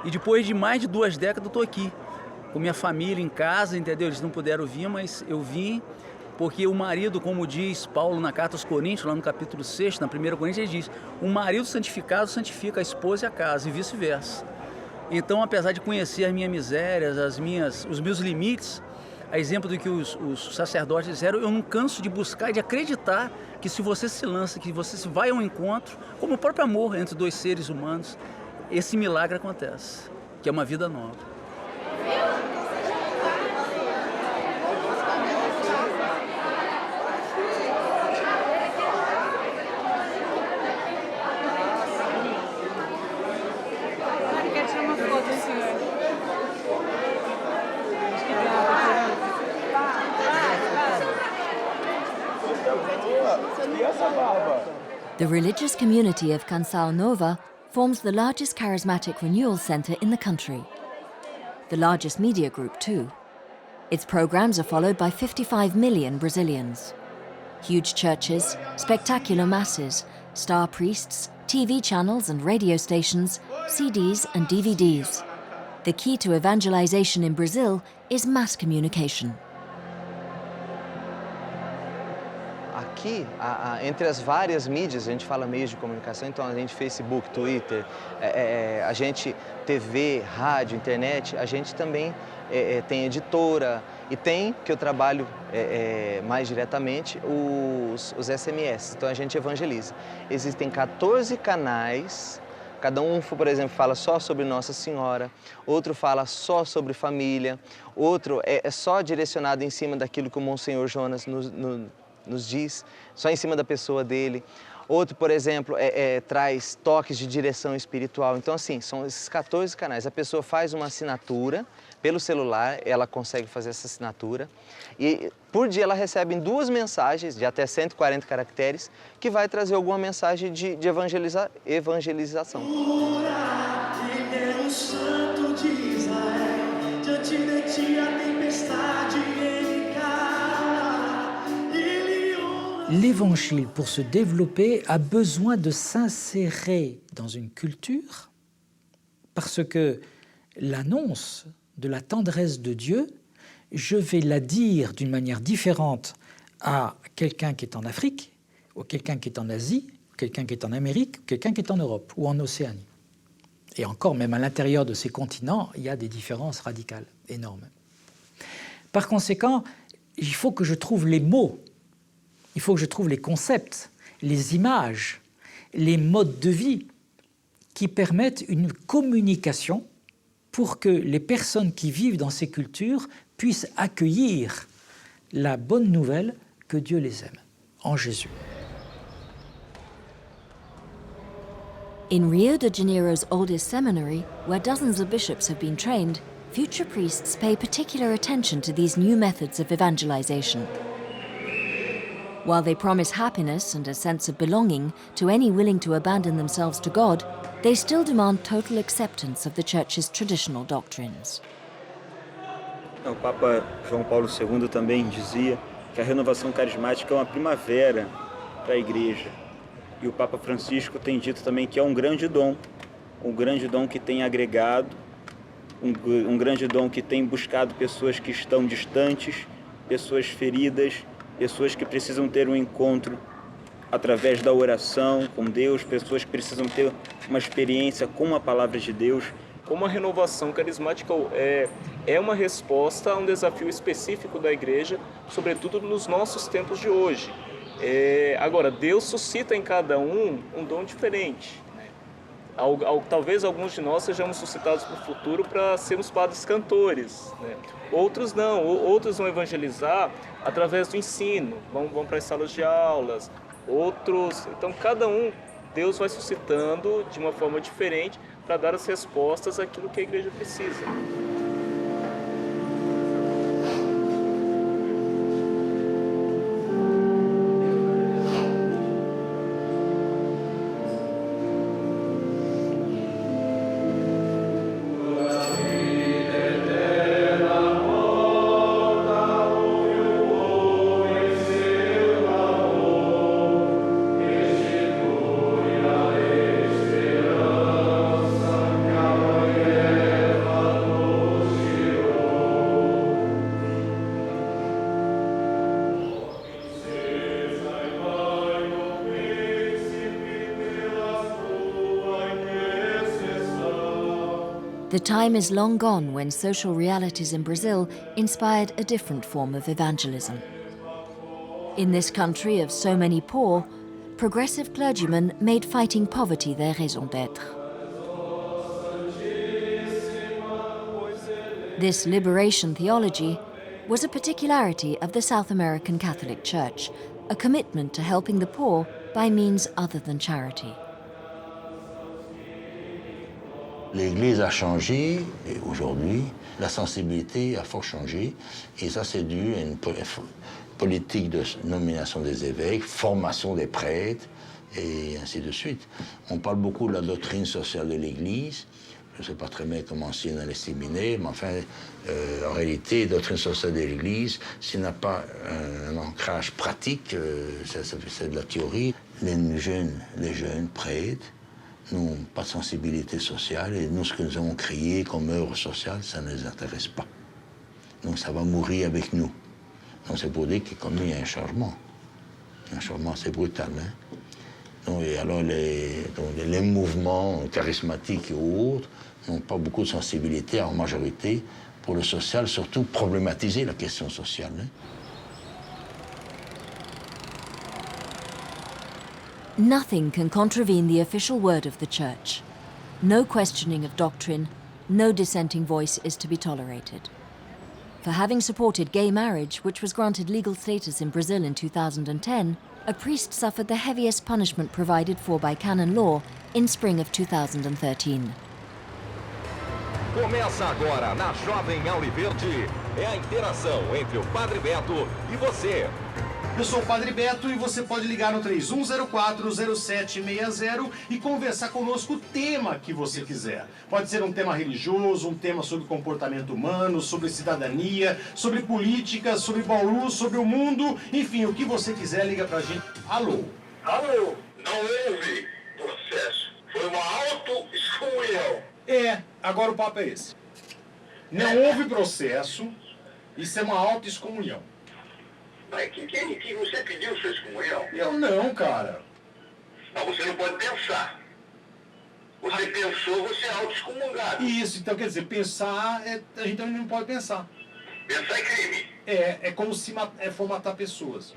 E depois de mais de 2 décadas eu estou aqui, com minha família em casa, entendeu? Eles não puderam vir, mas eu vim porque o marido, como diz Paulo na carta aos Coríntios, lá no capítulo 6, na 1 Coríntios, ele diz: o marido santificado santifica a esposa e a casa, e vice-versa. Então, apesar de conhecer as minhas misérias, os meus limites, a exemplo do que os sacerdotes disseram, eu não canso de buscar e de acreditar que se você se lança, que você se vai ao encontro, como o próprio amor entre 2 seres humanos, esse milagre acontece, que é uma vida nova. The religious community of Canção Nova forms the largest charismatic renewal center in the country. The largest media group too. Its programs are followed by 55 million Brazilians. Huge churches, spectacular masses, star priests, TV channels and radio stations, CDs and DVDs. The key to evangelization in Brazil is mass communication. Aqui, entre as várias mídias, a gente fala meios de comunicação, então a gente Facebook, Twitter, a gente TV, rádio, internet, a gente também tem editora e tem, que eu trabalho mais diretamente, os SMS, então a gente evangeliza. Existem 14 canais, cada um, por exemplo, fala só sobre Nossa Senhora, outro fala só sobre família, outro é só direcionado em cima daquilo que o Monsenhor Jonas nos diz, só em cima da pessoa dele. Outro, por exemplo, traz toques de direção espiritual. Então, assim, são esses 14 canais. A pessoa faz uma assinatura pelo celular, ela consegue fazer essa assinatura. E por dia ela recebe 2 mensagens de até 140 caracteres que vai trazer alguma mensagem de evangelização. Ele é o santo de Israel, diante de ti a tempestade ele cala. L'évangile, pour se développer, a besoin de s'insérer dans une culture parce que l'annonce de la tendresse de Dieu, je vais la dire d'une manière différente à quelqu'un qui est en Afrique, ou quelqu'un qui est en Asie, quelqu'un qui est en Amérique, quelqu'un qui est en Europe ou en Océanie. Et encore, même à l'intérieur de ces continents, il y a des différences radicales, énormes. Par conséquent, il faut que je trouve les mots, il faut que je trouve les concepts, les images, les modes de vie qui permettent une communication pour que les personnes qui vivent dans ces cultures puissent accueillir la bonne nouvelle que Dieu les aime, en Jésus. In Rio de Janeiro's oldest seminary, where dozens of bishops have been trained, future priests pay particular attention to these new methods of evangelization. While they promise happiness and a sense of belonging to any willing to abandon themselves to God, they still demand total acceptance of the Church's traditional doctrines. O Papa João Paulo II também dizia que a renovação carismática é uma primavera para a Igreja. E o Papa Francisco tem dito também que é um grande dom que tem agregado, um grande dom que tem buscado pessoas que estão distantes, pessoas feridas, pessoas que precisam ter um encontro através da oração com Deus, pessoas que precisam ter uma experiência com a palavra de Deus. Como a renovação carismática é uma resposta a um desafio específico da Igreja, sobretudo nos nossos tempos de hoje. Agora, Deus suscita em cada um dom diferente. Talvez alguns de nós sejamos suscitados para o futuro para sermos padres cantores, né? Outros não, outros vão evangelizar através do ensino, vão para as salas de aulas, outros... Então, cada um, Deus vai suscitando de uma forma diferente para dar as respostas àquilo que a Igreja precisa. The time is long gone when social realities in Brazil inspired a different form of evangelism. In this country of so many poor, progressive clergymen made fighting poverty their raison d'être. This liberation theology was a particularity of the South American Catholic Church, a commitment to helping the poor by means other than charity. L'Église a changé et aujourd'hui, la sensibilité a fort changé et ça c'est dû à une politique de nomination des évêques, formation des prêtres et ainsi de suite. On parle beaucoup de la doctrine sociale de l'Église. Je ne sais pas très bien comment enseigner dans les séminaires, mais enfin, en réalité, la doctrine sociale de l'Église, s'il n'a pas un ancrage pratique, c'est de la théorie. Les jeunes prêtres n'ont pas de sensibilité sociale et nous, ce que nous avons créé comme œuvre sociale, ça ne les intéresse pas. Donc ça va mourir avec nous. Donc c'est pour dire qu'il y a un changement assez brutal. Hein? Donc, et alors les mouvements charismatiques et autres n'ont pas beaucoup de sensibilité en majorité pour le social, surtout problématiser la question sociale. Hein? Nothing can contravene the official word of the Church. No questioning of doctrine, no dissenting voice is to be tolerated. For having supported gay marriage, which was granted legal status in Brazil in 2010, a priest suffered the heaviest punishment provided for by canon law in spring of 2013. Começa agora na Jovem Auriverde, é a interação entre o Padre Beto e você. Eu sou o Padre Beto e você pode ligar no 3104-0760 e conversar conosco o tema que você quiser. Pode ser um tema religioso, um tema sobre comportamento humano, sobre cidadania, sobre política, sobre Bauru, sobre o mundo, enfim, o que você quiser, liga pra gente. Alô? Alô? Não houve processo. Foi uma autoexcomunhão. Agora o papo é esse. Não houve processo, isso é uma autoexcomunhão. Mas que você pediu sua excomunhão? Eu não, cara. Mas você não pode pensar. Você pensou, você é auto-excomungado. Isso, então quer dizer, pensar, a gente também não pode pensar. Pensar é crime. É como se for matar pessoas.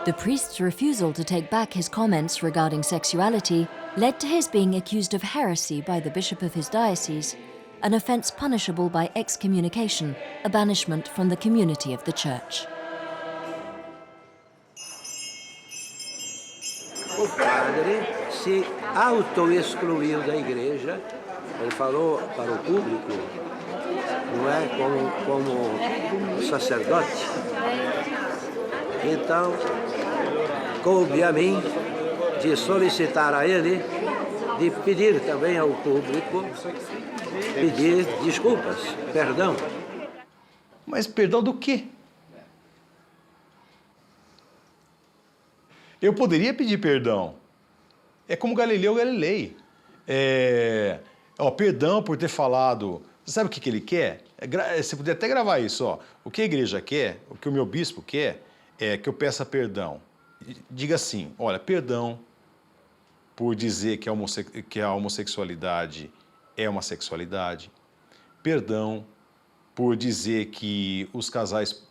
The priest's refusal to take back his comments regarding sexuality led to his being accused of heresy by the bishop of his diocese, an offence punishable by excommunication, a banishment from the community of the church. O padre se auto-excluiu da igreja, ele falou para o público, não é, como sacerdote. Então, coube a mim de solicitar a ele, de pedir também ao público, pedir desculpas, perdão. Mas perdão do quê? Eu poderia pedir perdão. É como Galileu Galilei. Perdão por ter falado. Você sabe o que ele quer? Você poderia até gravar isso. Ó. O que a igreja quer, o que o meu bispo quer, é que eu peça perdão. Diga assim, olha, perdão por dizer que a homossexualidade é uma sexualidade. Perdão por dizer que os casais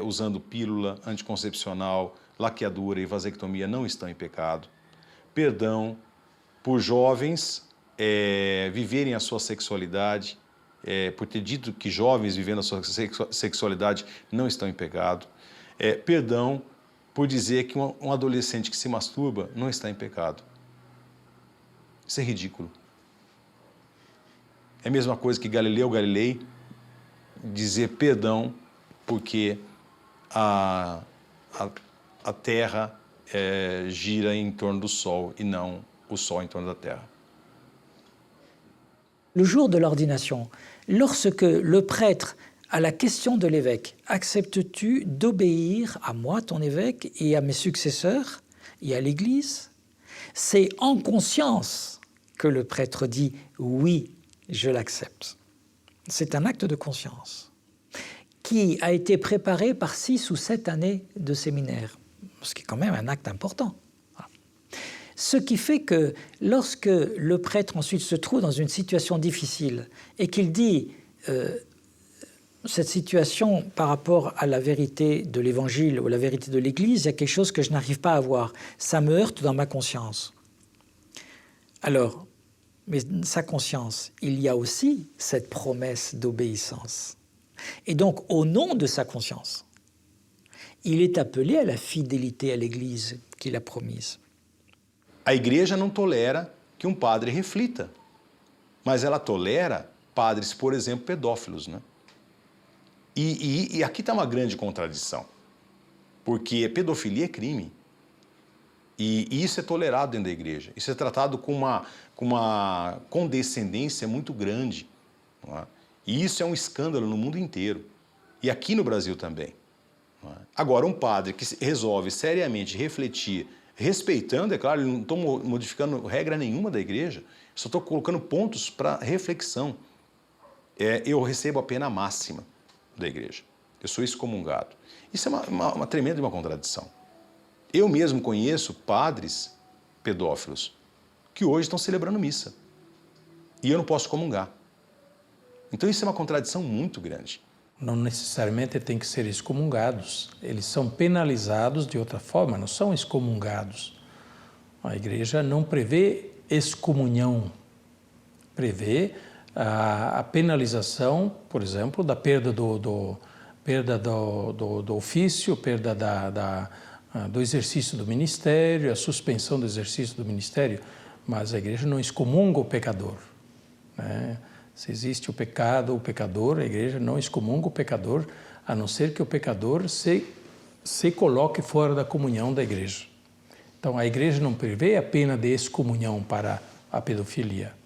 usando pílula anticoncepcional, laqueadura e vasectomia não estão em pecado. Perdão por jovens viverem a sua sexualidade, por ter dito que jovens vivendo a sua sexualidade não estão em pecado. Perdão por dizer que um adolescente que se masturba não está em pecado. Isso é ridículo. É a mesma coisa que Galileu Galilei dizer perdão porque a Terra gira em torno do Sol e não o Sol em torno da Terra. Le jour de l'ordination, lorsque le prêtre à la question de l'évêque, acceptes-tu d'obéir à moi, ton évêque, et à mes successeurs, et à l'Église? C'est en conscience que le prêtre dit « oui, je l'accepte ». C'est un acte de conscience qui a été préparé par 6 ou 7 années de séminaire, ce qui est quand même un acte important. Ce qui fait que lorsque le prêtre ensuite se trouve dans une situation difficile et qu'il dit cette situation par rapport à la vérité de l'Évangile ou la vérité de l'Église, il y a quelque chose que je n'arrive pas à voir. Ça me heurte dans ma conscience. Alors, mais sa conscience, il y a aussi cette promesse d'obéissance. Et donc, au nom de sa conscience, il est appelé à la fidélité à l'Église qu'il a promise. A igreja não tolera que um padre reflita, mas ela tolera padres, por exemplo, pedófilos, né? E aqui está uma grande contradição, porque pedofilia é crime. E isso é tolerado dentro da igreja. Isso é tratado com uma condescendência muito grande. Não é? E isso é um escândalo no mundo inteiro. E aqui no Brasil também. Não é? Agora, um padre que resolve seriamente refletir, respeitando, é claro, eu não estou modificando regra nenhuma da igreja, só estou colocando pontos para reflexão. Eu recebo a pena máxima da igreja. Eu sou excomungado. Isso é uma tremenda contradição. Eu mesmo conheço padres pedófilos que hoje estão celebrando missa. E eu não posso comungar. Então isso é uma contradição muito grande. Não necessariamente tem que ser excomungados. Eles são penalizados de outra forma, não são excomungados. A igreja não prevê excomunhão. Prevê a penalização, por exemplo, da perda do ofício, perda do exercício do ministério, a suspensão do exercício do ministério, mas a igreja não excomunga o pecador, né? Se existe o pecado, o pecador, a igreja não excomunga o pecador, a não ser que o pecador se coloque fora da comunhão da igreja. Então, a igreja não prevê a pena de excomunhão para a pedofilia.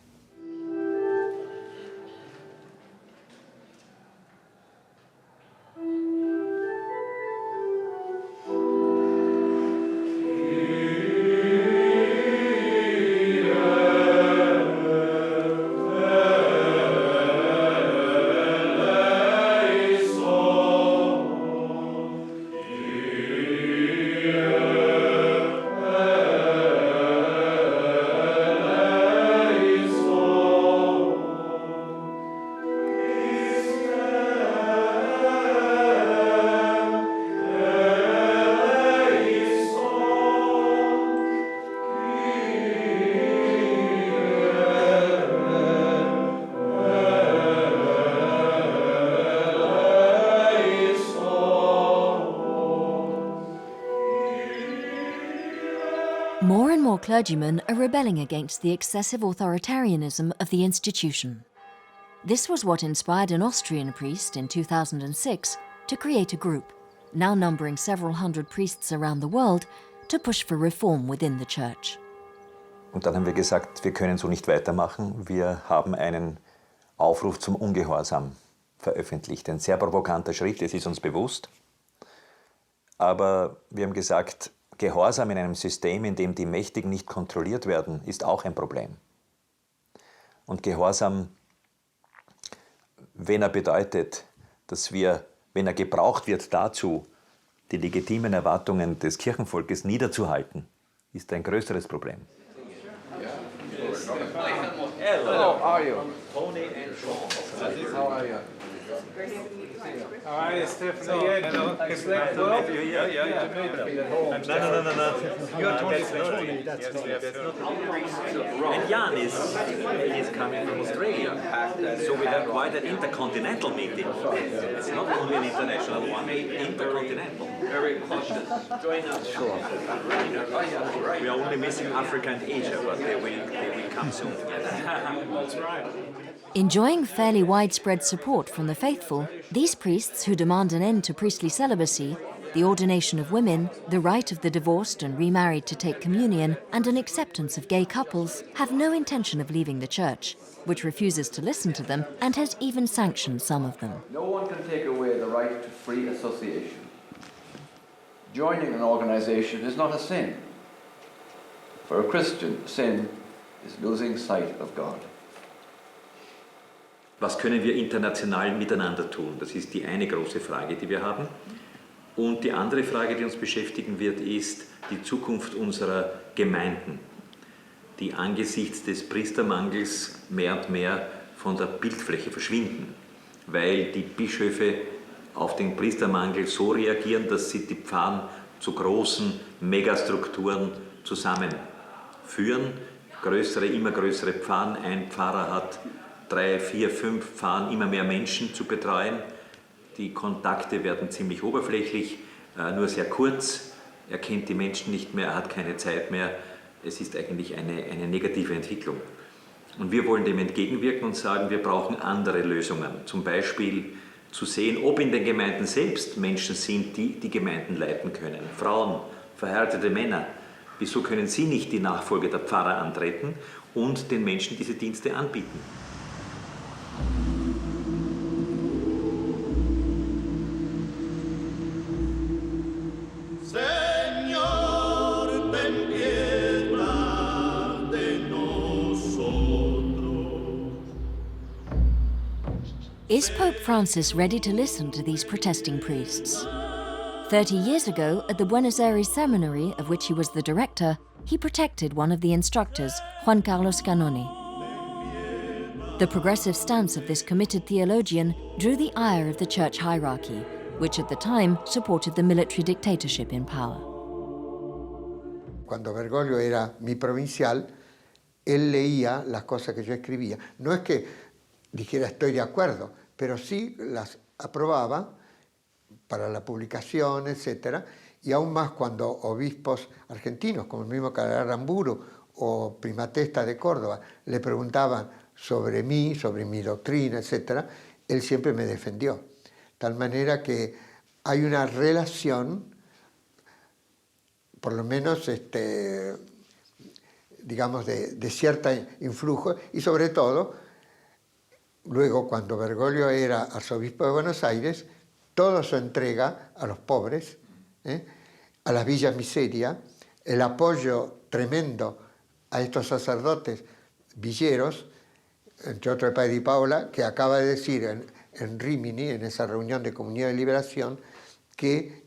More and more clergymen are rebelling against the excessive authoritarianism of the institution. This was what inspired an Austrian priest in 2006 to create a group, now numbering several hundred priests around the world, to push for reform within the Church. Und dann haben wir gesagt, wir können so nicht weitermachen. Wir haben einen Aufruf zum Ungehorsam veröffentlicht. Ein sehr provokanter Schritt, das ist uns bewusst. Aber wir haben gesagt, Gehorsam in einem System, in dem die Mächtigen nicht kontrolliert werden, ist auch ein Problem. Und Gehorsam, wenn er bedeutet, dass wir, wenn er gebraucht wird dazu, die legitimen Erwartungen des Kirchenvolkes niederzuhalten, ist ein größeres Problem. Hello, how are you? Tony and Sean. How are you? How are you, Stefano? Hello. Is that well? Yeah. No. You're Tony. That's And Jan is coming from Australia. So we have quite an intercontinental meeting. It's not only an international one, intercontinental. Very cautious. Join us. Sure. We are only missing Africa and Asia, but they will come soon. That's right. Enjoying fairly widespread support from the faithful, these priests who demand an end to priestly celibacy, the ordination of women, the right of the divorced and remarried to take communion, and an acceptance of gay couples, have no intention of leaving the Church, which refuses to listen to them and has even sanctioned some of them. No one can take away the right to free association. Joining an organization is not a sin. For a Christian, sin is losing sight of God. Was können wir international miteinander tun? Das ist die eine große Frage, die wir haben. Und die andere Frage, die uns beschäftigen wird, ist die Zukunft unserer Gemeinden, die angesichts des Priestermangels mehr und mehr von der Bildfläche verschwinden, weil die Bischöfe auf den Priestermangel so reagieren, dass sie die Pfarren zu großen Megastrukturen zusammenführen. Immer größere Pfarren, ein Pfarrer hat 3, 4, 5 Pfarren, immer mehr Menschen zu betreuen. Die Kontakte werden ziemlich oberflächlich, nur sehr kurz. Er kennt die Menschen nicht mehr, er hat keine Zeit mehr. Es ist eigentlich eine negative Entwicklung. Und wir wollen dem entgegenwirken und sagen, wir brauchen andere Lösungen. Zum Beispiel zu sehen, ob in den Gemeinden selbst Menschen sind, die die Gemeinden leiten können. Frauen, verheiratete Männer. Wieso können sie nicht die Nachfolge der Pfarrer antreten und den Menschen diese Dienste anbieten? Is Pope Francis ready to listen to these protesting priests? 30 years ago, at the Buenos Aires seminary, of which he was the director, he protected one of the instructors, Juan Carlos Canoni. The progressive stance of this committed theologian drew the ire of the church hierarchy, which at the time supported the military dictatorship in power. Cuando Bergoglio era mi provincial, él leía las cosas que yo escribía. No es que dijera estoy de acuerdo, pero sí las aprobaba para la publicación, etc. Y aún más cuando obispos argentinos, como el mismo Cardenal Aramburu o Primatesta de Córdoba, le preguntaban sobre mí, sobre mi doctrina, etc., él siempre me defendió. Tal manera que hay una relación, por lo menos, digamos, de cierto influjo, y sobre todo, luego cuando Bergoglio era arzobispo de Buenos Aires, toda su entrega a los pobres, a las villas miseria, el apoyo tremendo a estos sacerdotes villeros, entre otros el padre Di Paola, que acaba de decir en Rimini, en esa reunión de Comunidad de Liberación, que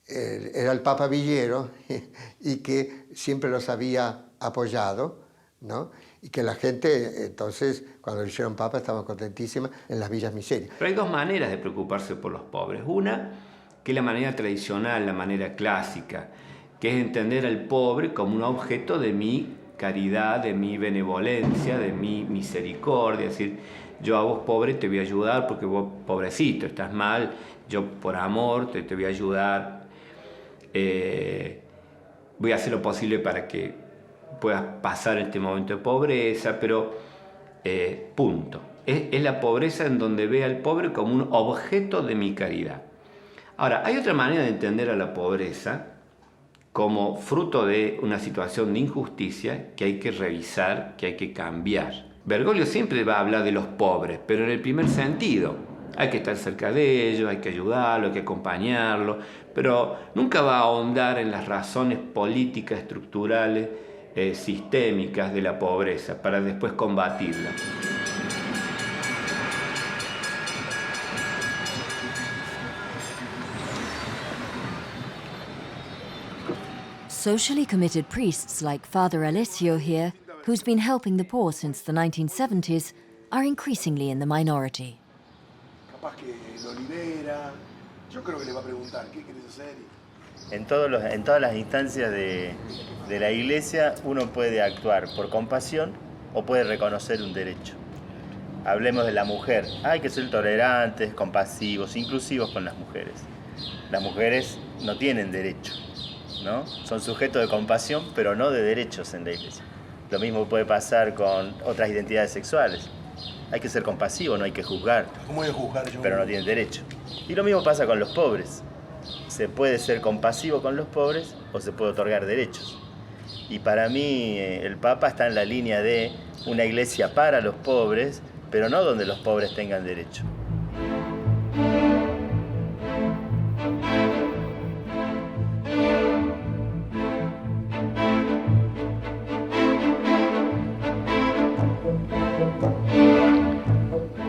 era el Papa Villero y que siempre los había apoyado, ¿no? Y que la gente, entonces, cuando lo hicieron Papa, estaba contentísima en las villas miserias. Pero hay dos maneras de preocuparse por los pobres. Una, que es la manera tradicional, la manera clásica, que es entender al pobre como un objeto de mi caridad, de mi benevolencia, de mi misericordia. Es decir, yo a vos pobre te voy a ayudar porque vos pobrecito, estás mal, yo por amor te voy a ayudar. voy a hacer lo posible para que puedas pasar este momento de pobreza, pero punto. Es la pobreza en donde ve al pobre como un objeto de mi caridad. Ahora, hay otra manera de entender a la pobreza como fruto de una situación de injusticia que hay que revisar, que hay que cambiar. Bergoglio siempre va a hablar de los pobres, pero en el primer sentido. Hay que estar cerca de ellos, hay que ayudarlo, hay que acompañarlo, pero nunca va a ahondar en las razones políticas, estructurales, sistémicas de la pobreza para después combatirla. Socially committed priests like Father Alessio here, who's been helping the poor since the 1970s, are increasingly in the minority. Capaz que lo libera. Yo creo que le va a preguntar, ¿qué quieres hacer? En todas las instancias de la Iglesia uno puede actuar por compasión o puede reconocer un derecho. Hablemos de la mujer. Hay que ser tolerantes, compasivos, inclusivos con las mujeres. Las mujeres no tienen derecho, ¿no? Son sujetos de compasión, pero no de derechos en la Iglesia. Lo mismo puede pasar con otras identidades sexuales. Hay que ser compasivo, no hay que juzgar. ¿Cómo voy a juzgar yo? Pero no tienen derecho. Y lo mismo pasa con los pobres. Se puede ser compasivo con los pobres o se puede otorgar derechos. Y para mí el Papa está en la línea de una iglesia para los pobres, pero no donde los pobres tengan derecho.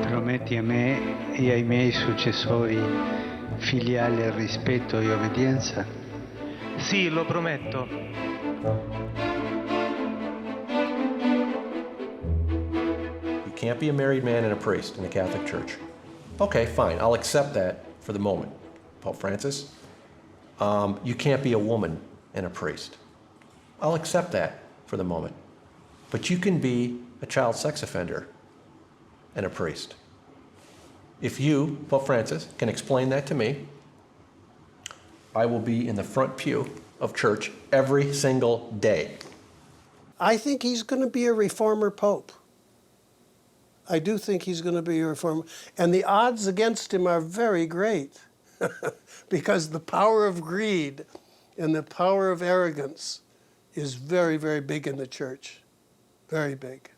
Prometti a me e ai miei successori filiale rispetto e obbedienza? Sì, lo prometto. You can't be a married man and a priest in the Catholic Church. Okay, fine, I'll accept that for the moment. Pope Francis, you can't be a woman and a priest. I'll accept that for the moment. But you can be a child sex offender and a priest. If you, Pope Francis, can explain that to me, I will be in the front pew of church every single day. I think he's going to be a reformer pope. I do think he's going to be a reformer. And the odds against him are very great because the power of greed and the power of arrogance is very, very big in the church. Very big.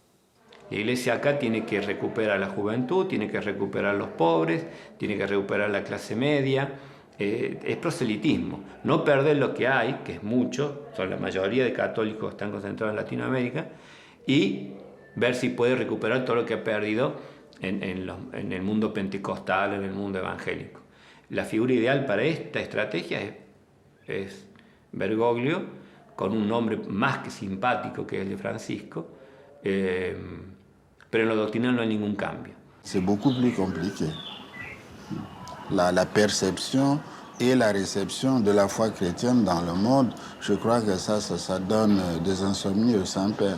La Iglesia acá tiene que recuperar la juventud, tiene que recuperar los pobres, tiene que recuperar la clase media. Es proselitismo. No perder lo que hay, que es mucho, son la mayoría de católicos están concentrados en Latinoamérica, y ver si puede recuperar todo lo que ha perdido en el mundo pentecostal, en el mundo evangélico. La figura ideal para esta estrategia es Bergoglio, con un nombre más que simpático que el de Francisco, pero en lo doctrinal no hay ningún cambio. C'est beaucoup plus compliqué. La perception et la réception de la foi chrétienne dans le monde, je crois que ça donne des insomnies au Saint-Père.